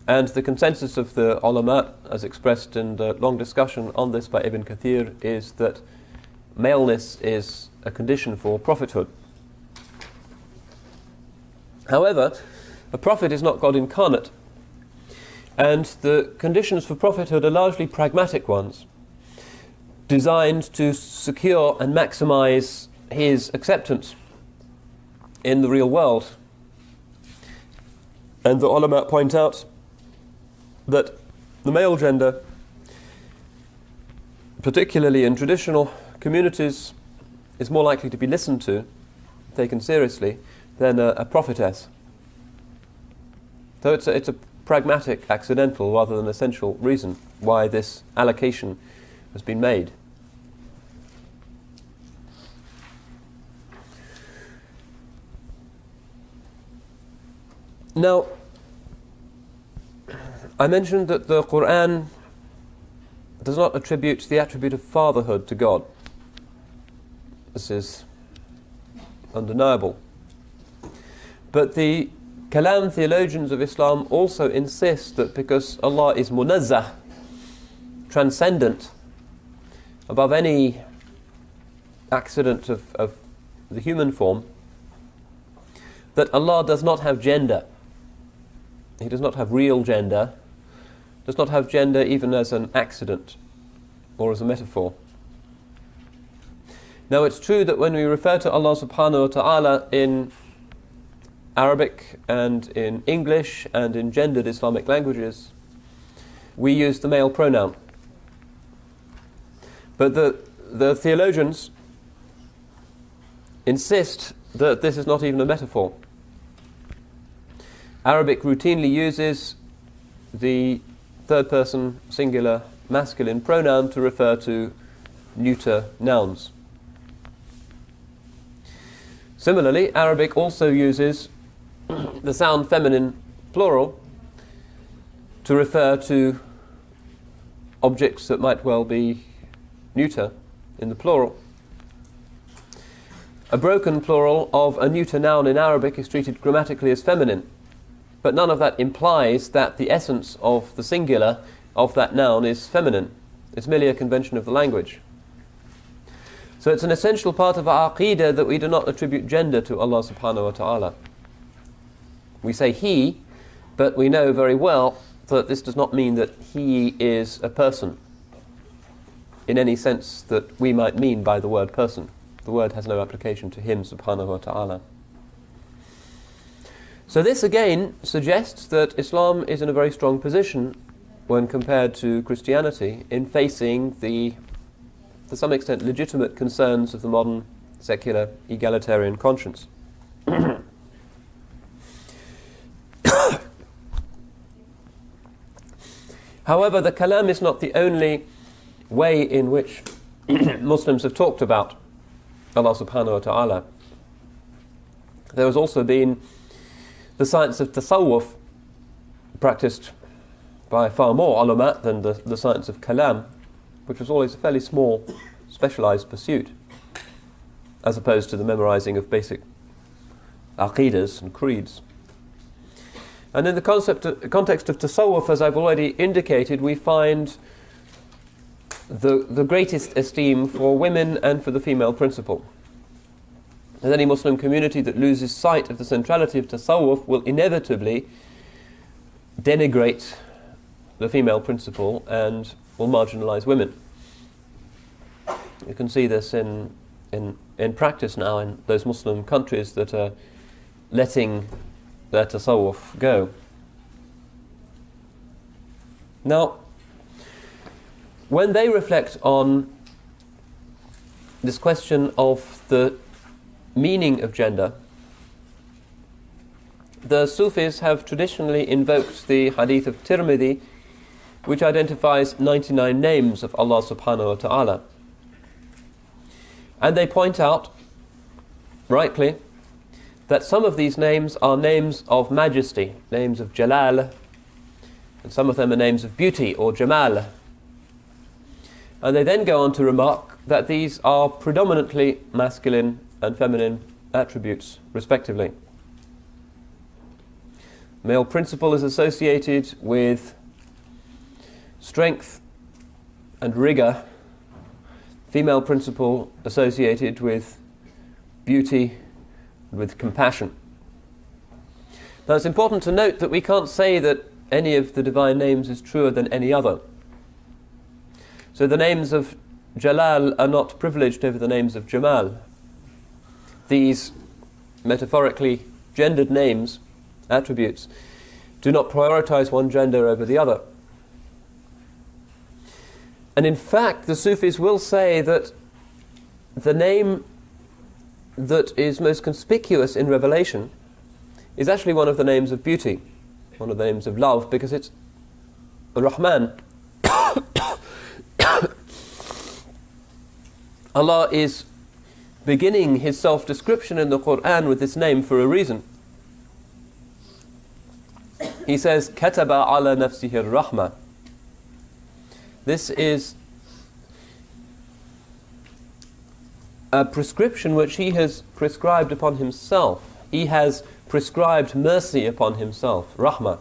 and the consensus of the ulama, as expressed in the long discussion on this by Ibn Kathir, is that maleness is a condition for prophethood. However, a prophet is not God incarnate, and the conditions for prophethood are largely pragmatic ones. designed to secure and maximize his acceptance in the real world. And the ulama point out that the male gender, particularly in traditional communities, is more likely to be listened to, taken seriously, than a prophetess. So it's a pragmatic, accidental, rather than essential reason why this allocation has been made. Now, I mentioned that the Quran does not attribute the attribute of fatherhood to God. This is undeniable. But the Kalam theologians of Islam also insist that because Allah is munazzah, transcendent, above any accident of the human form, that Allah does not have gender. He does not have real gender, does not have gender even as an accident or as a metaphor. Now it's true that when we refer to Allah subhanahu wa ta'ala in Arabic and in English and in gendered Islamic languages, we use the male pronoun. But the theologians insist that this is not even a metaphor. Arabic routinely uses the third person singular masculine pronoun to refer to neuter nouns. Similarly, Arabic also uses the sound feminine plural to refer to objects that might well be neuter in the plural. A broken plural of a neuter noun in Arabic is treated grammatically as feminine, but none of that implies that the essence of the singular of that noun is feminine. It's merely a convention of the language. So it's an essential part of our aqeedah that we do not attribute gender to Allah subhanahu wa ta'ala. We say he, but we know very well that this does not mean that he is a person in any sense that we might mean by the word person. The word has no application to him subhanahu wa ta'ala. So this again suggests that Islam is in a very strong position when compared to Christianity in facing the, to some extent, legitimate concerns of the modern secular egalitarian conscience. However, the kalam is not the only way in which Muslims have talked about Allah subhanahu wa ta'ala. There has also been the science of tasawwuf, practiced by far more ulama than the science of kalam, which was always a fairly small, specialized pursuit, as opposed to the memorizing of basic aqidas and creeds. And in the context of tasawwuf, as I've already indicated, we find the greatest esteem for women and for the female principle. And any Muslim community that loses sight of the centrality of tasawwuf will inevitably denigrate the female principle and will marginalize women. You can see this in practice now in those Muslim countries that are letting their tasawwuf go. Now, when they reflect on this question of the meaning of gender, the Sufis have traditionally invoked the hadith of Tirmidhi, which identifies 99 names of Allah subhanahu wa ta'ala. And they point out, rightly, that some of these names are names of majesty, names of Jalal, and some of them are names of beauty or Jamal. And they then go on to remark that these are predominantly masculine and feminine attributes, respectively. Male principle is associated with strength and rigor. Female principle associated with beauty and with compassion. Now it's important to note that we can't say that any of the divine names is truer than any other. So the names of Jalal are not privileged over the names of Jamal. These metaphorically gendered names, attributes, do not prioritize one gender over the other. And in fact, the Sufis will say that the name that is most conspicuous in Revelation is actually one of the names of beauty, one of the names of love, because it's Rahman. Allah is beginning His self-description in the Quran with this name for a reason. He says, "Kataba ala nafsihi ar-rahma." This is a prescription which He has prescribed upon Himself. He has prescribed mercy upon Himself, rahmah.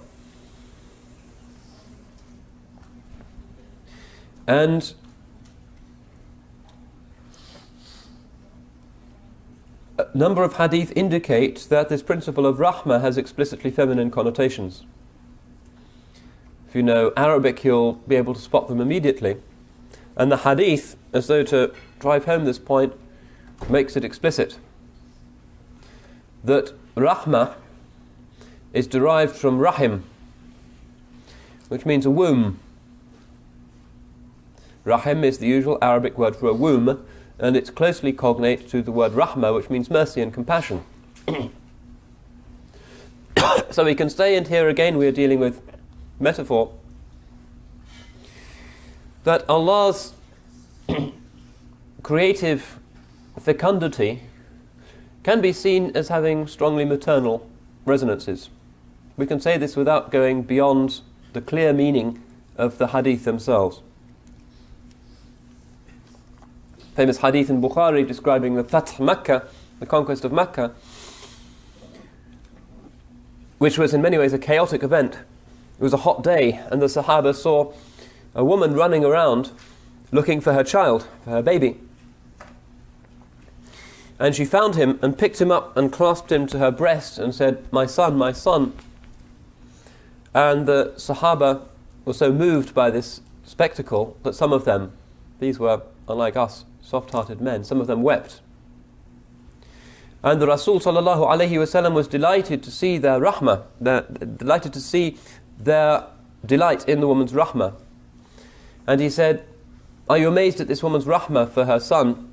And a number of hadith indicate that this principle of rahmah has explicitly feminine connotations. If you know Arabic, you'll be able to spot them immediately. And the hadith, as though to drive home this point, makes it explicit that rahmah is derived from rahim, which means a womb. Rahim is the usual Arabic word for a womb, and it's closely cognate to the word rahmah, which means mercy and compassion. So we can say, and here again we are dealing with metaphor, that Allah's creative fecundity can be seen as having strongly maternal resonances. We can say this without going beyond the clear meaning of the hadith themselves. Famous hadith in Bukhari describing the Fath Makkah, the conquest of Makkah, which was in many ways a chaotic event. It was a hot day, and the Sahaba saw a woman running around looking for her child, for her baby. And she found him and picked him up and clasped him to her breast and said, "My son, my son." And the Sahaba were so moved by this spectacle that some of them, these were, unlike us, soft-hearted men, some of them wept. And the Rasul sallallahu alayhi wasallam was delighted to see their rahmah, delighted to see their delight in the woman's rahmah. And he said, "Are you amazed at this woman's rahmah for her son?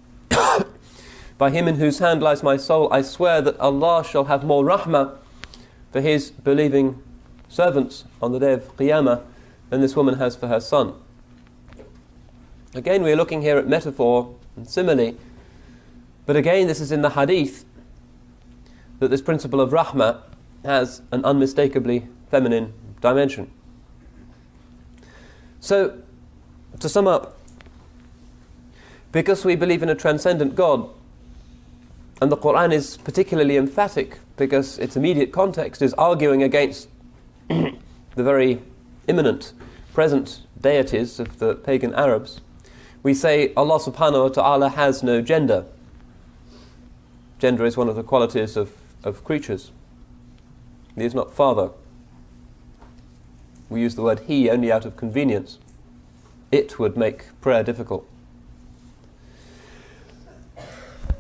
By him in whose hand lies my soul, I swear that Allah shall have more rahmah for His believing servants on the day of Qiyamah than this woman has for her son." Again, we are looking here at metaphor and simile, but again, this is in the hadith that this principle of rahmah has an unmistakably feminine dimension. So, to sum up, because we believe in a transcendent God, and the Quran is particularly emphatic because its immediate context is arguing against the very imminent, present deities of the pagan Arabs, we say Allah subhanahu wa ta'ala has no gender. Gender is one of the qualities of creatures. He is not father. We use the word he only out of convenience. It would make prayer difficult.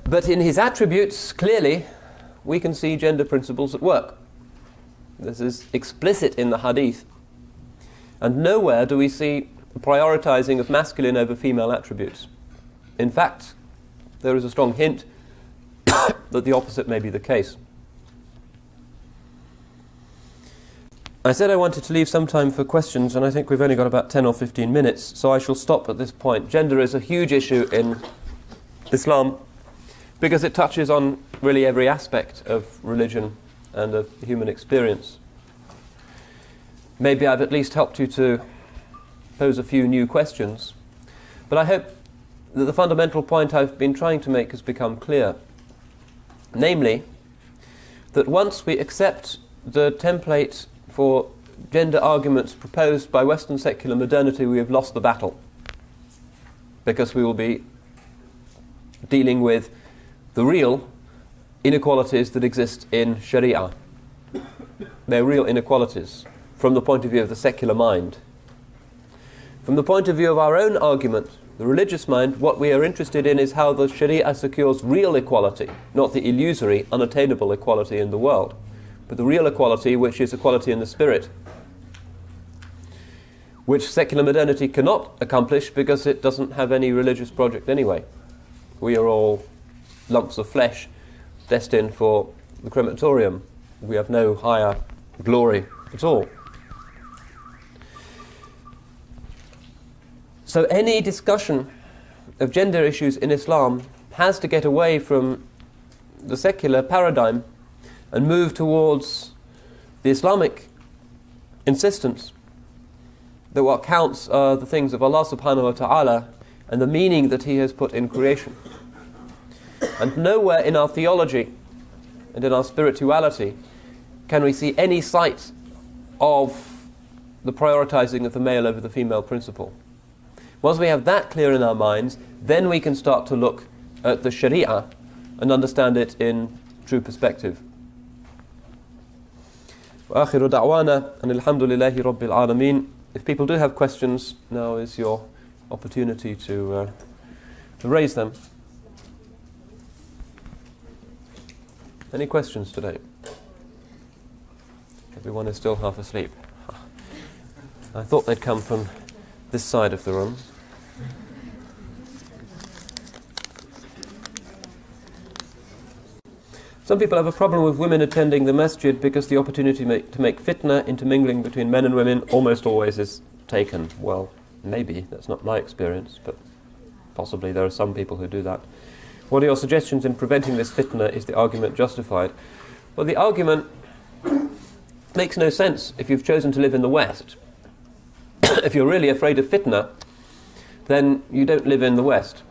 But in His attributes, clearly, we can see gender principles at work. This is explicit in the hadith. And nowhere do we see the prioritizing of masculine over female attributes. In fact, there is a strong hint that the opposite may be the case. I said I wanted to leave some time for questions, and I think we've only got about 10 or 15 minutes, so I shall stop at this point. Gender is a huge issue in Islam because it touches on really every aspect of religion and of the human experience. Maybe I've at least helped you to pose a few new questions, but I hope that the fundamental point I've been trying to make has become clear. Namely, that once we accept the template for gender arguments proposed by Western secular modernity, we have lost the battle, because we will be dealing with the real inequalities that exist in Sharia. They're real inequalities from the point of view of the secular mind. From the point of view of our own argument, the religious mind, what we are interested in is how the Sharia secures real equality, not the illusory, unattainable equality in the world, but the real equality, which is equality in the spirit, which secular modernity cannot accomplish because it doesn't have any religious project anyway. We are all lumps of flesh destined for the crematorium. We have no higher glory at all. So any discussion of gender issues in Islam has to get away from the secular paradigm and move towards the Islamic insistence that what counts are the things of Allah subhanahu wa ta'ala and the meaning that He has put in creation. And nowhere in our theology and in our spirituality can we see any sight of the prioritizing of the male over the female principle. Once we have that clear in our minds, then we can start to look at the Sharia and understand it in true perspective. وآخر دعوانا أن الحمد لله رب العالمين. If people do have questions, now is your opportunity to raise them. Any questions today? Everyone is still half asleep. I thought they'd come from this side of the room. Some people have a problem with women attending the masjid because the opportunity to make fitna, intermingling between men and women, almost always is taken. Well, maybe, that's not my experience, but possibly there are some people who do that. What are your suggestions in preventing this fitna? Is the argument justified? Well, the argument makes no sense if you've chosen to live in the West. If you're really afraid of fitna, then you don't live in the West.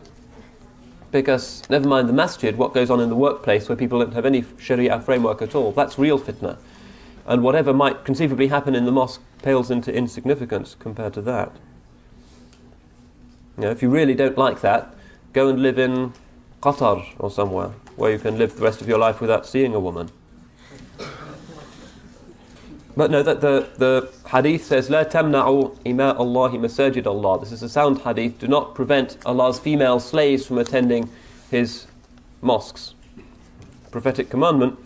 Because, never mind the masjid, what goes on in the workplace where people don't have any Sharia framework at all, that's real fitna. And whatever might conceivably happen in the mosque pales into insignificance compared to that. You know, if you really don't like that, go and live in Qatar or somewhere where you can live the rest of your life without seeing a woman. But no, that the hadith says, لا تمنعوا إماء الله مساجد الله. This is a sound hadith. Do not prevent Allah's female slaves from attending His mosques. Prophetic commandment.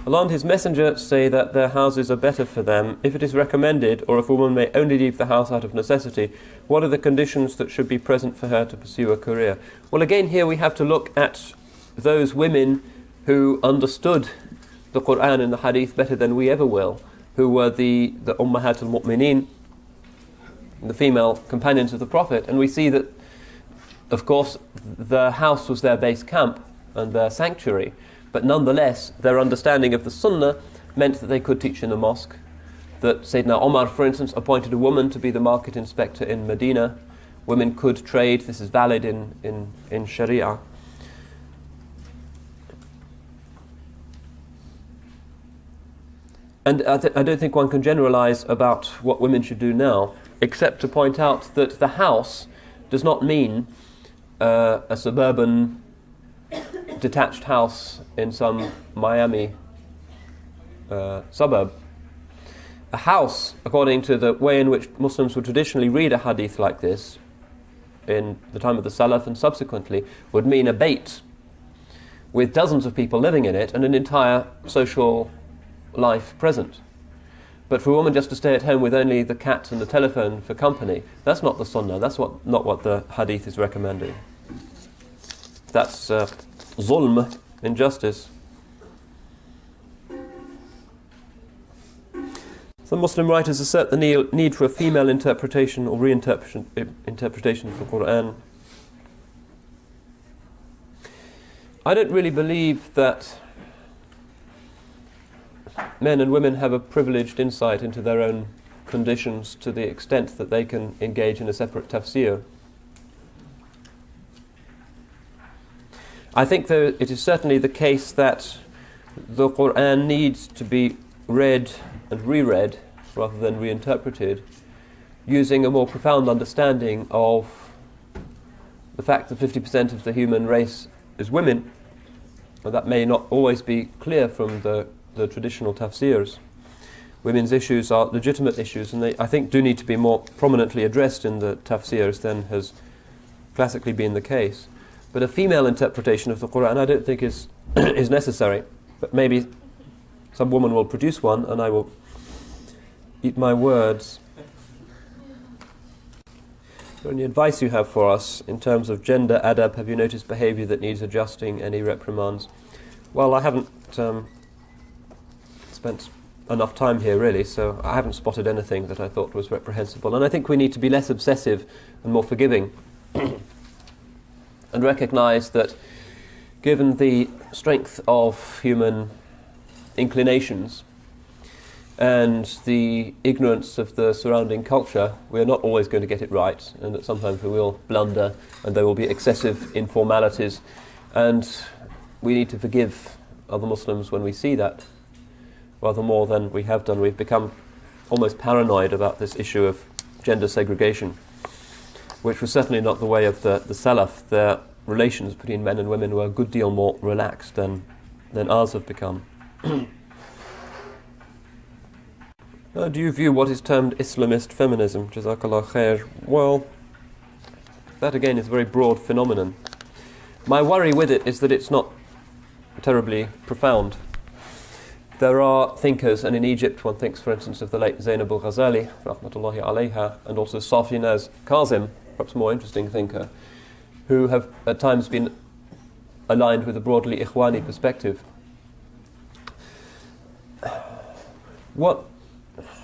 Allah and His Messenger say that their houses are better for them if it is recommended, or if a woman may only leave the house out of necessity. What are the conditions that should be present for her to pursue a career? Well, again, here we have to look at those women who understood the Qur'an and the Hadith better than we ever will, who were the Ummahat al-Mu'mineen, the female companions of the Prophet. And we see that, of course, the house was their base camp and their sanctuary. But nonetheless, their understanding of the Sunnah meant that they could teach in the mosque. That Sayyidina Omar, for instance, appointed a woman to be the market inspector in Medina. Women could trade. This is valid in Sharia. And I don't think one can generalize about what women should do now, except to point out that the house does not mean a suburban detached house in some Miami suburb. A house, according to the way in which Muslims would traditionally read a hadith like this, in the time of the Salaf and subsequently, would mean a bayt with dozens of people living in it and an entire social life present. But for a woman just to stay at home with only the cat and the telephone for company, that's not the Sunnah, that's not what the hadith is recommending. That's zulm, injustice. Some Muslim writers assert the need for a female interpretation or interpretation of the Qur'an. I don't really believe that men and women have a privileged insight into their own conditions to the extent that they can engage in a separate tafsir. I think though it is certainly the case that the Qur'an needs to be read and reread rather than reinterpreted, using a more profound understanding of the fact that 50% of the human race is women. Well, that may not always be clear from the the traditional tafsirs. Women's issues are legitimate issues, and they, I think, do need to be more prominently addressed in the tafsirs than has classically been the case. But a female interpretation of the Qur'an I don't think is is necessary. But maybe some woman will produce one, and I will eat my words. Is there any advice you have for us in terms of gender adab? Have you noticed behaviour that needs adjusting? Any reprimands? Well, I haven't spent enough time here really, so I haven't spotted anything that I thought was reprehensible. And I think we need to be less obsessive and more forgiving and recognise that given the strength of human inclinations and the ignorance of the surrounding culture, we are not always going to get it right, and that sometimes we will blunder and there will be excessive informalities, and we need to forgive other Muslims when we see that, rather more than we have done. We've become almost paranoid about this issue of gender segregation, which was certainly not the way of the Salaf. Their relations between men and women were a good deal more relaxed than ours have become. Do you view what is termed Islamist feminism? Jazakallah khair. Well, that again is a very broad phenomenon. My worry with it is that it's not terribly profound. There are thinkers, and in Egypt one thinks, for instance, of the late Zainab al-Ghazali, rahmatullahi alayha, and also Safi Naz Kazim, perhaps a more interesting thinker, who have at times been aligned with a broadly Ikhwani perspective.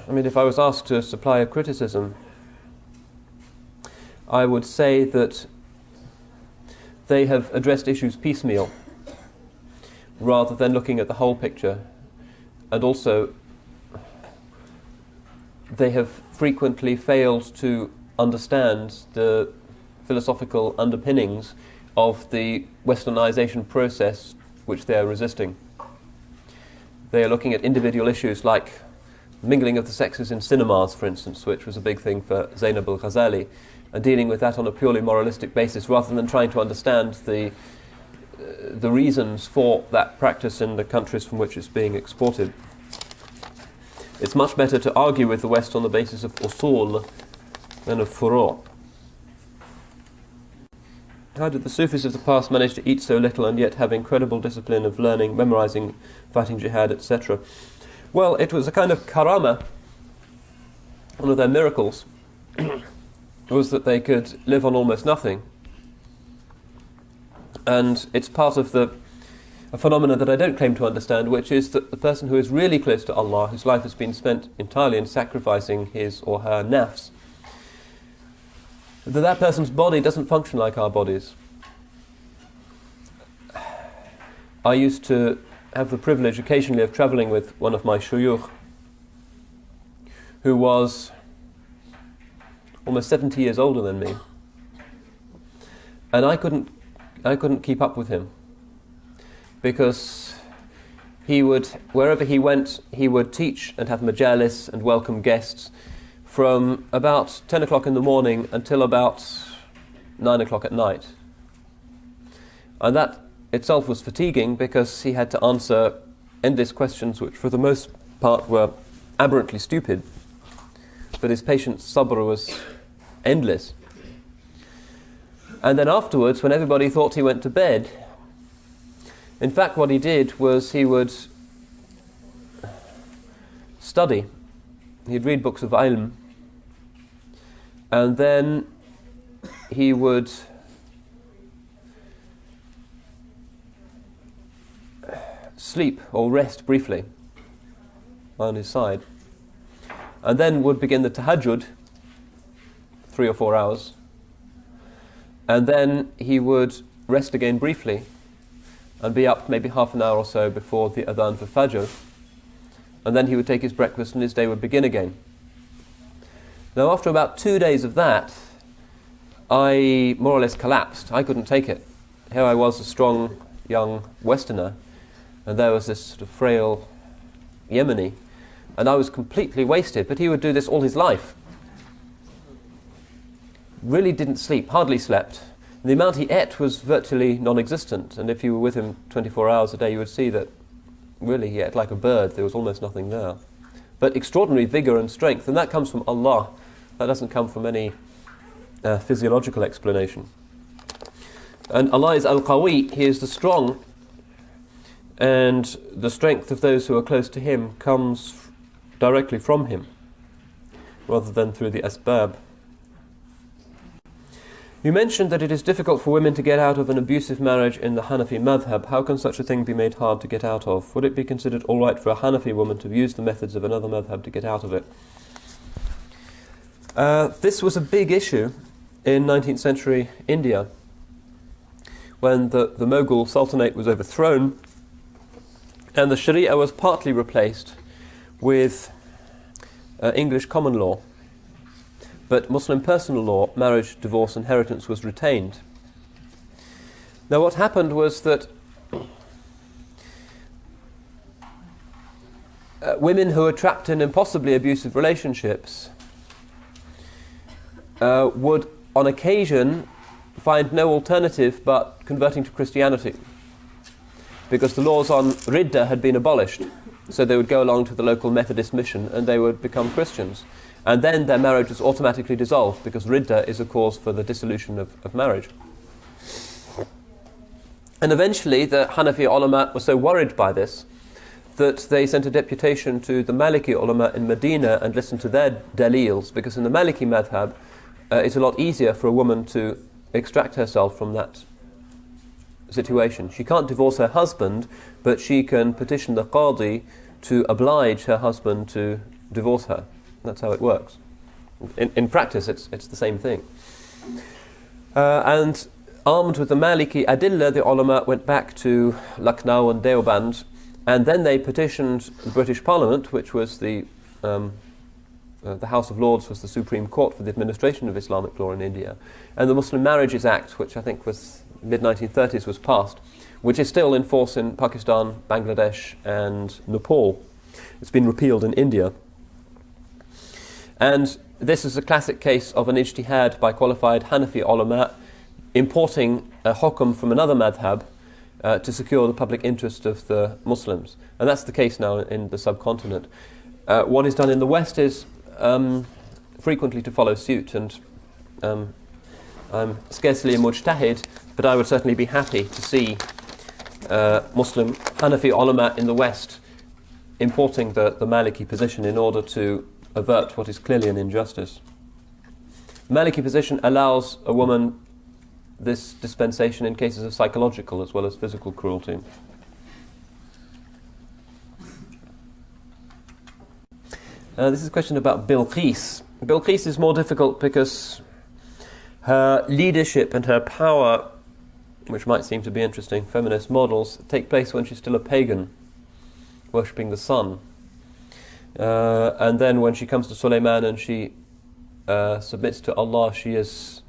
If I was asked to supply a criticism, I would say that they have addressed issues piecemeal, rather than looking at the whole picture. And also, they have frequently failed to understand the philosophical underpinnings of the westernization process which they are resisting. They are looking at individual issues like mingling of the sexes in cinemas, for instance, which was a big thing for Zainab al-Ghazali, and dealing with that on a purely moralistic basis, rather than trying to understand the reasons for that practice in the countries from which it's being exported. It's much better to argue with the West on the basis of usul than of furu'. How did the Sufis of the past manage to eat so little and yet have incredible discipline of learning, memorizing, fighting jihad, etc.? Well, it was a kind of karama. One of their miracles was that they could live on almost nothing. And it's part of a phenomenon that I don't claim to understand, which is that the person who is really close to Allah, whose life has been spent entirely in sacrificing his or her nafs, that person's body doesn't function like our bodies. I used to have the privilege occasionally of travelling with one of my shuyukh, who was almost 70 years older than me, and I couldn't keep up with him, because wherever he went, he would teach and have majalis and welcome guests from about 10 o'clock in the morning until about 9 o'clock at night. And that itself was fatiguing, because he had to answer endless questions which for the most part were aberrantly stupid, but his patience sabr was endless. And then afterwards, when everybody thought he went to bed, in fact what he did was he would study. He'd read books of ilm, and then he would sleep or rest briefly on his side, and then would begin the tahajjud, 3 or 4 hours, and then he would rest again briefly and be up maybe half an hour or so before the adhan for Fajr, and then he would take his breakfast and his day would begin again. Now, after about 2 days of that, I more or less collapsed. I couldn't take it. Here I was, a strong young Westerner, and there was this sort of frail Yemeni, and I was completely wasted. But he would do this all his life. Really didn't sleep, hardly slept. The amount he ate was virtually non-existent, and if you were with him 24 hours a day, you would see that really yet, like a bird, there was almost nothing there. But extraordinary vigour and strength, and that comes from Allah. That doesn't come from any physiological explanation. And Allah is Al-Qawi, He is the strong, and the strength of those who are close to Him comes directly from Him, rather than through the asbab. You mentioned that it is difficult for women to get out of an abusive marriage in the Hanafi madhab. How can such a thing be made hard to get out of? Would it be considered all right for a Hanafi woman to use the methods of another madhab to get out of it? This was a big issue in 19th century India, when the Mughal Sultanate was overthrown and the Sharia was partly replaced with English common law. But Muslim personal law, marriage, divorce, inheritance was retained. Now what happened was that women who were trapped in impossibly abusive relationships would on occasion find no alternative but converting to Christianity, because the laws on Ridda had been abolished. So they would go along to the local Methodist mission and they would become Christians. And then their marriage was automatically dissolved, because Ridda is a cause for the dissolution of marriage. And eventually the Hanafi ulama were so worried by this that they sent a deputation to the Maliki ulama in Medina and listened to their dalils, because in the Maliki madhab it's a lot easier for a woman to extract herself from that situation. She can't divorce her husband, but she can petition the qadi to oblige her husband to divorce her. That's how it works. In practice, it's the same thing. And armed with the Maliki Adillah, the ulama went back to Lucknow and Deoband, and then they petitioned the British Parliament, which was the House of Lords was the Supreme Court for the administration of Islamic law in India. And the Muslim Marriages Act, which I think was mid-1930s, was passed, which is still in force in Pakistan, Bangladesh and Nepal. It's been repealed in India. And this is a classic case of an ijtihad by qualified Hanafi ulama importing a hukum from another madhab to secure the public interest of the Muslims. And that's the case now in the subcontinent. What is done in the West is frequently to follow suit, and I'm scarcely a mujtahid, but I would certainly be happy to see Muslim Hanafi ulama in the West importing the Maliki position in order to avert what is clearly an injustice. The Maliki position allows a woman this dispensation in cases of psychological as well as physical cruelty. This is a question about Bilqis. Bilqis is more difficult because her leadership and her power, which might seem to be interesting, feminist models, take place when she's still a pagan, worshipping the sun. And then when she comes to Sulaiman and she submits to Allah, she is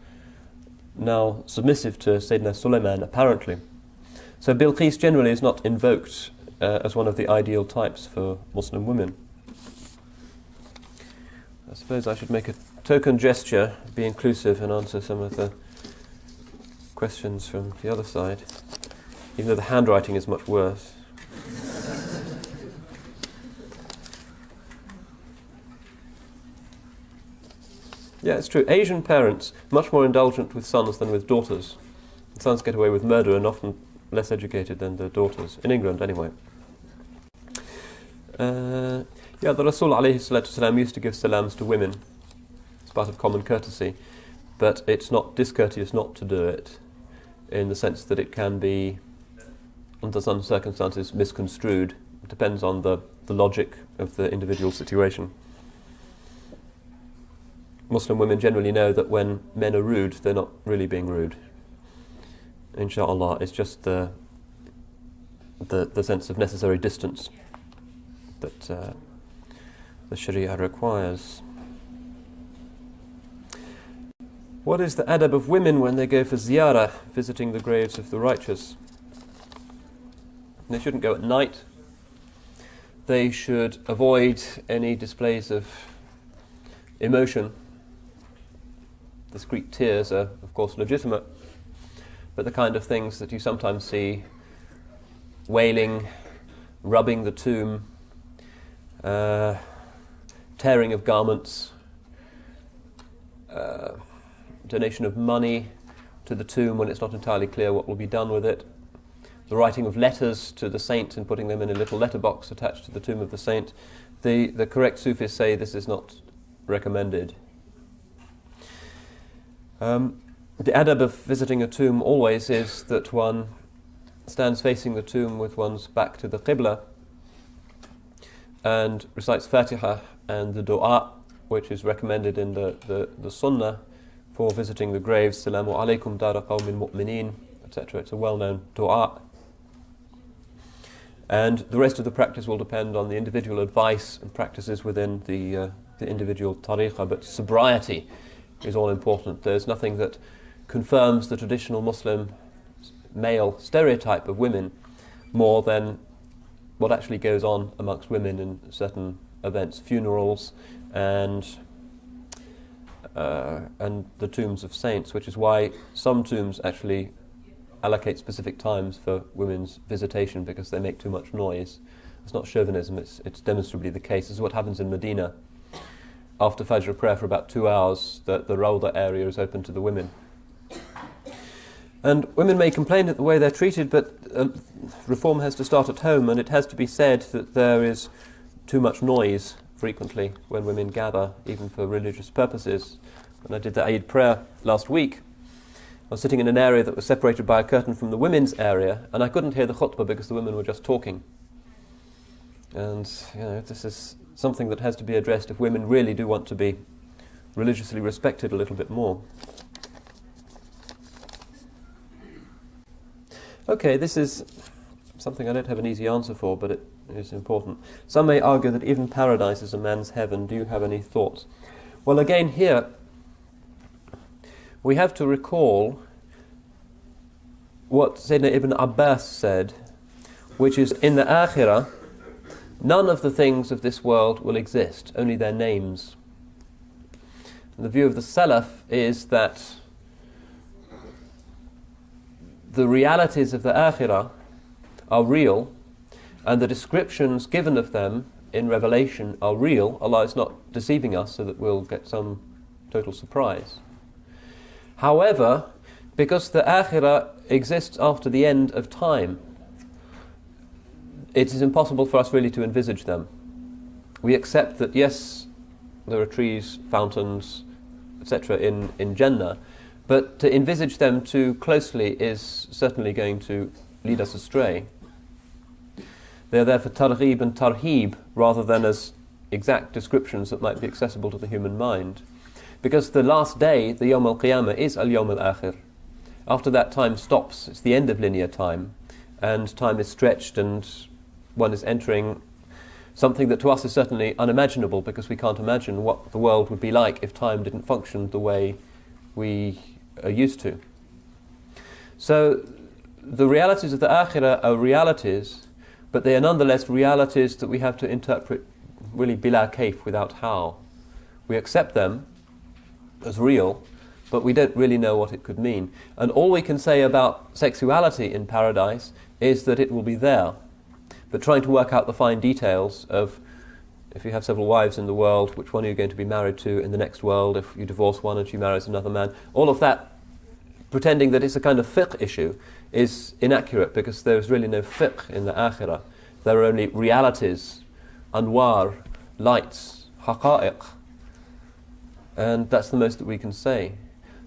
now submissive to Sayyidina Sulaiman, apparently. So Bilqis generally is not invoked as one of the ideal types for Muslim women. I suppose I should make a token gesture, be inclusive, and answer some of the questions from the other side, even though the handwriting is much worse. Yeah, it's true. Asian parents much more indulgent with sons than with daughters. The sons get away with murder and often less educated than the daughters, in England anyway. The Rasul alayhi salatu salam used to give salams to women. It's part of common courtesy, but it's not discourteous not to do it, in the sense that it can be, under some circumstances, misconstrued. It depends on the logic of the individual situation. Muslim women generally know that when men are rude, they're not really being rude. Insha'Allah, it's just the sense of necessary distance that the Sharia requires. What is the adab of women when they go for ziyarah, visiting the graves of the righteous? They shouldn't go at night. They should avoid any displays of emotion. Discreet tears are, of course, legitimate, but the kind of things that you sometimes see, wailing, rubbing the tomb, tearing of garments, donation of money to the tomb when it's not entirely clear what will be done with it, the writing of letters to the saint and putting them in a little letterbox attached to the tomb of the saint. The correct Sufis say this is not recommended. The adab of visiting a tomb always is that one stands facing the tomb with one's back to the Qibla and recites Fatiha and the dua, which is recommended in the Sunnah for visiting the graves, Salamu alaykum dara qawmin mu'mineen, etc. It's a well-known dua. And the rest of the practice will depend on the individual advice and practices within the individual tariqah, but sobriety is all important. There's nothing that confirms the traditional Muslim male stereotype of women more than what actually goes on amongst women in certain events, funerals and the tombs of saints, which is why some tombs actually allocate specific times for women's visitation because they make too much noise. It's not chauvinism, it's demonstrably the case. This is what happens in Medina. After Fajr prayer for about 2 hours, the Rawda area is open to the women. And women may complain at the way they're treated, but reform has to start at home, and it has to be said that there is too much noise frequently when women gather, even for religious purposes. When I did the Eid prayer last week, I was sitting in an area that was separated by a curtain from the women's area, and I couldn't hear the khutbah because the women were just talking. And this is something that has to be addressed if women really do want to be religiously respected a little bit more. Okay, this is something I don't have an easy answer for, but it is important. Some may argue that even paradise is a man's heaven. Do you have any thoughts? Well, again, here we have to recall what Sayyidina Ibn Abbas said, which is, in the Akhirah, none of the things of this world will exist, only their names. And the view of the Salaf is that the realities of the Akhirah are real, and the descriptions given of them in Revelation are real. Allah is not deceiving us so that we'll get some total surprise. However, because the Akhirah exists after the end of time, it is impossible for us really to envisage them. We accept that, yes, there are trees, fountains, etc. in Jannah, but to envisage them too closely is certainly going to lead us astray. They are there for targhib and tarhib rather than as exact descriptions that might be accessible to the human mind. Because the last day, the Yawm al-Qiyamah, is al-Yawm al-Akhir. After that, time stops. It's the end of linear time, and time is stretched, and one is entering something that to us is certainly unimaginable, because we can't imagine what the world would be like if time didn't function the way we are used to. So the realities of the Akhirah are realities, but they are nonetheless realities that we have to interpret really bila kayf, without how. We accept them as real, but we don't really know what it could mean. And all we can say about sexuality in paradise is that it will be there. But trying to work out the fine details of, if you have several wives in the world, which one are you going to be married to in the next world, if you divorce one and she marries another man, all of that, pretending that it's a kind of fiqh issue, is inaccurate, because there is really no fiqh in the Akhirah. There are only realities, anwar, lights, haqa'iq, and that's the most that we can say.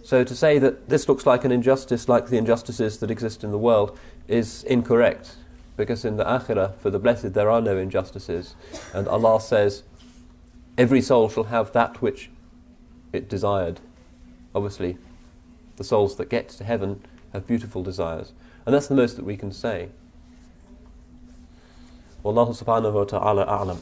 So to say that this looks like an injustice like the injustices that exist in the world is incorrect, because in the Akhirah, for the blessed, there are no injustices, and Allah says every soul shall have that which it desired. Obviously, the souls that get to heaven have beautiful desires, and that's the most that we can say. Wallahu subhanahu wa ta'ala a'lam.